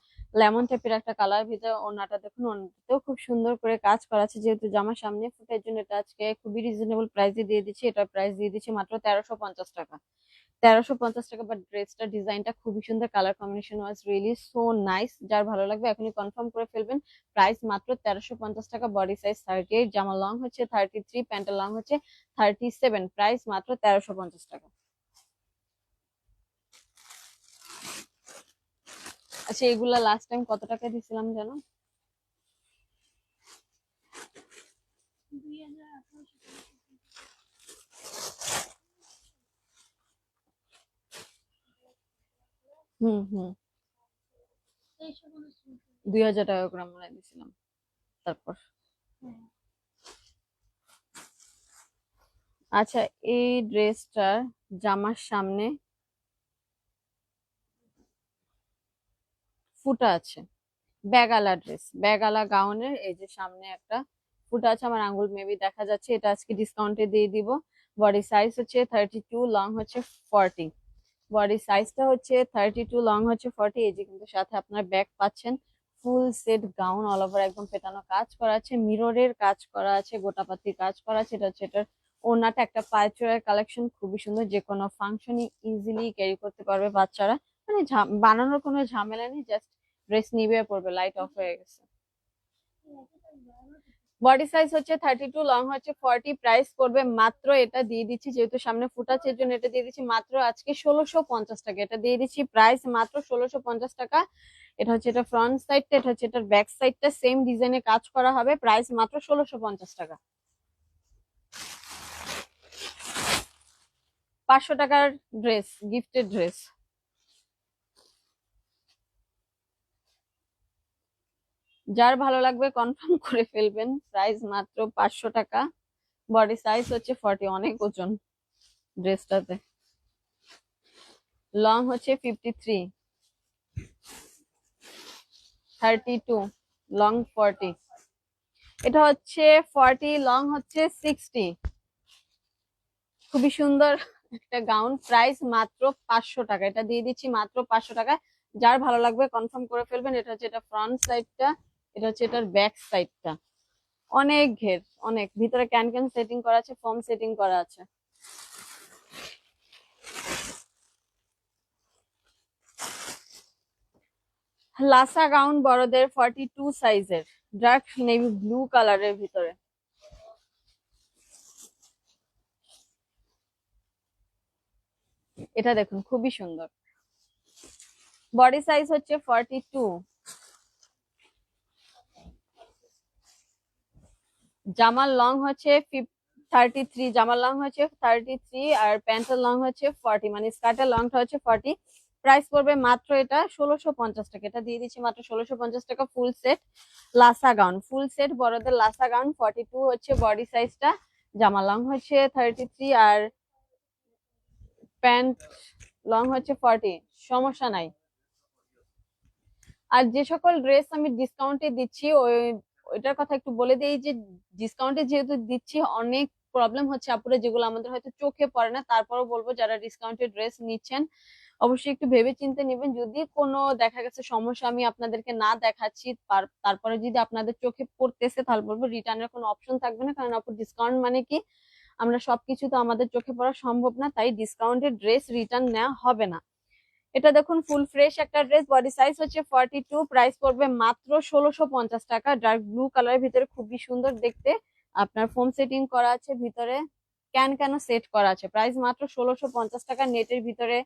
লেমন টাইপের একটা কালার ভিতরে। ওনাটা দেখুন, ওনাটাতেও খুব সুন্দর করে কাজ করা আছে। যেহেতু জামার সামনে ফুটের জন্য এটা আজকে খুবই রিজনেবল প্রাইসে দিয়ে দিচ্ছি। এটা প্রাইস দিয়ে দিচ্ছি মাত্র 1350 টাকা। 1350 টাকা। বাট ড্রেসটা ডিজাইনটা খুবই সুন্দর, colour combination was really so nice. যার ভালো লাগবে এখনই কনফার্ম করে ফেলবেন। প্রাইস মাত্র 1350 টাকা। বডি সাইজ 38, জামা লং হচ্ছে 33, প্যান্টের লং হচ্ছে 37। প্রাইস মাত্র 1350 টাকা। আচ্ছা, এগুলা লাস্ট টাইম কত টাকা দিছিলাম জানো? হুম হুম, 2000 টাকা করে মনে হয় দিছিলাম। তারপর আচ্ছা, এই ড্রেসটার জামার সামনে ফুটা আছে, ব্যাগালা ড্রেস, ব্যাগালা গাউনের এই যে সামনে একটা ফুটা আছে, আমার আঙ্গুল মেবি দেখা যাচ্ছে। এটা আজকে ডিসকাউন্টে দিয়ে দিব। বডি সাইজ হচ্ছে 32, লং হচ্ছে 40। বডি সাইজটা হচ্ছে 32, লং হচ্ছে 40। এই যে কিন্তু সাথে আপনার ব্যাগ পাচ্ছেন, full set gown, all over একদম পেটানো কাজ করা আছে, মিররের কাজ করা আছে, গোটাপাতি কাজ করা আছে। এটা হচ্ছে এটার ওড়নাটা, একটা পাইচুরার কালেকশন, খুবই সুন্দর। যে কোনো ফাংশনে ইজিলি ক্যারি করতে পারবে বাচ্চারা, মানে বানানোর কোনো ঝামেলা নেই, জাস্ট ড্রেস নিবে পড়বে। লাইট অফ হয়ে গেছে। বডি সাইজ হচ্ছে 32, লং হচ্ছে 40। প্রাইস পড়বে মাত্র, এটা দিয়ে দিচ্ছি যেহেতু সামনে ফুটাচ্ছে এর জন্য এটা দিয়ে দিচ্ছি মাত্র আজকে 1650 টাকা। এটা দিয়ে দিচ্ছি প্রাইস মাত্র 1650 টাকা। এটা হচ্ছে এটা ফ্রন্ট সাইডটা, এটা হচ্ছে এটার ব্যাক সাইডটা, সেম ডিজাইনে কাজ করা হবে। প্রাইস মাত্র 1650 টাকা। 500 টাকার ড্রেস, গিফটেড ড্রেস। যার ভালো লাগবে কনফার্ম করে ফেলবেন। প্রাইস মাত্র 500 টাকা। বডি সাইজ হচ্ছে 40, অনেক ওজন ড্রেসটাতে। লং হচ্ছে 53, 32, লং 40। এটা হচ্ছে 40, লং হচ্ছে 60। খুবই সুন্দর একটা গাউন। প্রাইস মাত্র 500 টাকা। এটা দিয়ে দিচ্ছি মাত্র 500 টাকা। যার ভালো লাগবে কনফার্ম করে ফেলবেন। এটা হচ্ছে এটা ফ্রন্ট সাইডটা, এটা হচ্ছে এটার ব্যাক সাইডটা। অনেক ঘের, অনেক ভিতরে ক্যান ক্যান সেটিং করা আছে, ফর্ম সেটিং করা আছে। লাসা গাউন বড়দের 42 সাইজের, ডার্ক নেভি ব্লু কালারের ভিতরে। এটা দেখুন খুবই সুন্দর। বডি সাইজ হচ্ছে 42, জামার লং হচ্ছে 33, জামার লং হচ্ছে 33 আর প্যান্টের লং হচ্ছে 40, মানে স্কার্টের লংটা হচ্ছে 40। প্রাইস পড়বে মাত্র এটা 1650 টাকা। এটা দিয়ে দিচ্ছি মাত্র 1650 টাকা। Full set Lhasa gown, full set বড়দের লাসা গাউন 42 হচ্ছে বডি সাইজটা, জামা লং হচ্ছে 33 আর প্যান্ট লং হচ্ছে 40। সমস্যা নাই। আর যে সকল ড্রেস আমি ডিসকাউন্টে দিচ্ছি ওইটার কথা একটু বলে দিই যে ডিসকাউন্টে যেহেতু দিচ্ছি অনেক প্রবলেম হচ্ছে আপুরে, যেগুলো আমাদের হয়তো চোখে পড়ে না। তারপরও বলবো যারা ডিসকাউন্টে ড্রেস নিচ্ছেন অবশ্যই একটু ভেবে চিন্তে নেবেন। যদি কোনো দেখা গেছে সমস্যা আমি আপনাদেরকে না দেখাচ্ছি, তারপরে যদি আপনাদের চোখে পড়তেছে তাহলে বলবো রিটার্নের কোনো অপশন থাকবে না। কারণ আপু ডিসকাউন্ট মানে কি, আমরা সবকিছু তো আমাদের চোখে পড়া সম্ভব না, তাই ডিসকাউন্টের ড্রেস রিটার্ন নেওয়া হবে না। এটা দেখুন ফুল ফ্রেশ একটা ড্রেস, বডি সাইজ হচ্ছে 42। প্রাইস পড়বে মাত্র 1650 টাকা। ডার্ক ব্লু কালারের ভিতরে খুবই সুন্দর দেখতে, আপনার ফোম সেটিং করা আছে, ভিতরে ক্যান ক্যানও সেট করা আছে। প্রাইস মাত্র 1650 টাকা। নেটের ভিতরে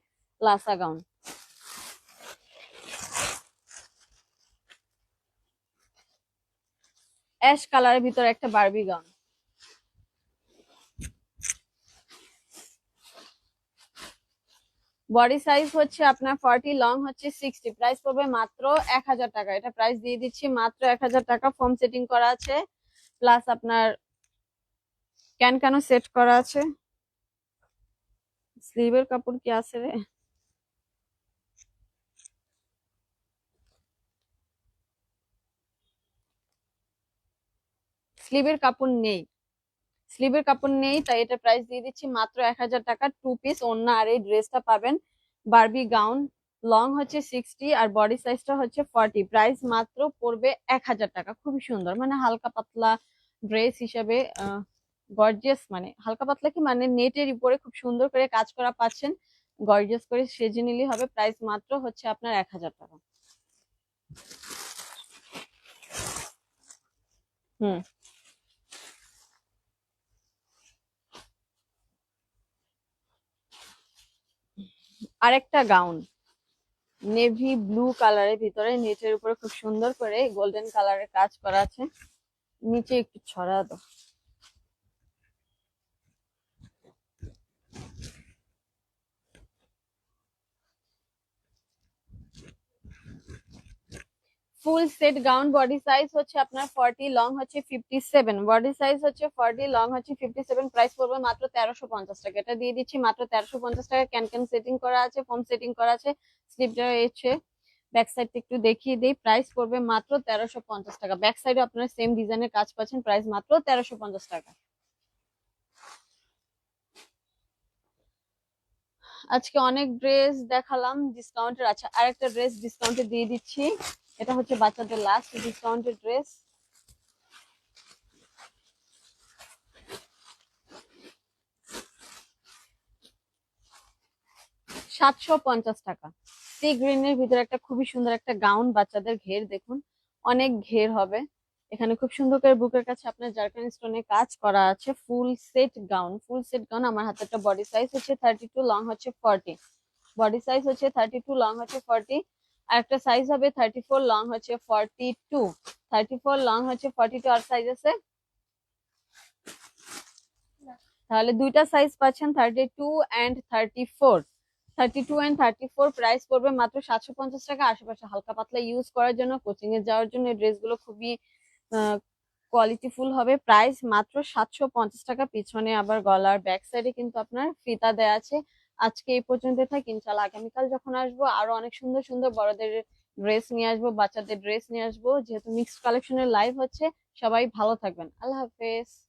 লাসা গাউন। অ্যাশ কালারের ভিতরে একটা বারবি গাউন। বডি সাইজ হচ্ছে আপনার 40, লং হচ্ছে 60। প্রাইস পড়বে মাত্র 1000 টাকা। এটা প্রাইস দিয়ে দিচ্ছি মাত্র 1000 টাকা। ফোম সেটিং করা আছে, প্লাস আপনার ক্যান ক্যানও সেট করা আছে। স্লিভের কাপড় কি আছে রে? স্লিভের কাপড় নেই, স্লিভের কাপড় নেই, তাই এটা প্রাইস দিয়ে দিচ্ছি মাত্র 1000 টাকা। 2 পিস ওড়না আর এই ড্রেসটা পাবেন। বারবি গাউন, লং হচ্ছে 60 আর বডি সাইজটা হচ্ছে 40। প্রাইস মাত্র পড়বে 1000 টাকা। খুবই সুন্দর, মানে হালকা পাতলা ড্রেস হিসেবে গর্জিয়াস, মানে হালকা পাতলা কি মানে নেটের উপরে খুব সুন্দর করে কাজ করা পাচ্ছেন। গর্জিয়াস করে সেজে নিলে হবে। প্রাইস মাত্র হচ্ছে আপনার 1000 টাকা। হুম, আরেকটা গাউন নেভি ব্লু কালারের ভিতরে, নেটের উপরে খুব সুন্দর করে গোল্ডেন কালারের কাজ করা আছে। নিচে একটু ছড়া দাও। Full set gown, body size হচ্ছে আপনার 40, লং হচ্ছে 57। বডি সাইজ হচ্ছে 40, লং হচ্ছে 57। প্রাইস পড়বে মাত্র 1350 টাকা। এটা দিয়ে দিচ্ছি মাত্র 1350 টাকা। ক্যান ক্যান সেটিং করা আছে, ফোম সেটিং করা আছে। স্লিপটা এসে ব্যাক সাইডটা একটু দেখিয়ে দিই। প্রাইস পড়বে মাত্র 1350 টাকা। ব্যাক সাইডে আপনারা সেম ডিজাইনের কাজ পাচ্ছেন। প্রাইস মাত্র 1350 টাকা। আজকে অনেক ড্রেস দেখালাম ডিসকাউন্টের। আচ্ছা, আরেকটা ড্রেস ডিসকাউন্টে দিয়ে দিচ্ছি। এটা হচ্ছে বাচ্চাদের লাস্ট ডিসকাউন্টের ড্রেস। 750 টাকা। সি গ্রিনের ভিতরে একটা খুবই সুন্দর একটা গাউন, বাচ্চাদের ঘের দেখুন, অনেক ঘের হবে। এখানে খুব সুন্দর করে বুকের কাছে আপনার জারকান স্টোনে কাজ করা আছে। Full set gown, full set gown. আমার হাতে একটা বডি সাইজ হচ্ছে 32, লং হচ্ছে 40। বডি সাইজ হচ্ছে 32, লং হচ্ছে 40। আর একটা সাইজ হবে 34, লং হচ্ছে 42। 34, লং হচ্ছে 42। আর সাইজ আছে, তাহলে দুইটা সাইজ পাচ্ছেন, 32 এন্ড 34। 32 এন্ড 34 প্রাইস পড়বে মাত্র 750 টাকা। আশেপাশে হালকা পাতলা ইউজ করার জন্য, কোচিং এ যাওয়ার জন্য এই ড্রেসগুলো খুবই কোয়ালিটিফুল হবে। প্রাইস মাত্র 750 টাকা। পিছনে আবার গলার ব্যাক সাইডে কিন্তু আপনার ফিতা দেয়া আছে। আজকে এই পর্যন্ত থাক, ইনশাল্লাহ আগামীকাল যখন আসবো আরো অনেক সুন্দর সুন্দর বড়দের ড্রেস নিয়ে আসবো, বাচ্চাদের ড্রেস নিয়ে আসবো। যেহেতু মিক্সড কালেকশনের লাইভ হচ্ছে, সবাই ভালো থাকবেন। আল্লাহ হাফেজ।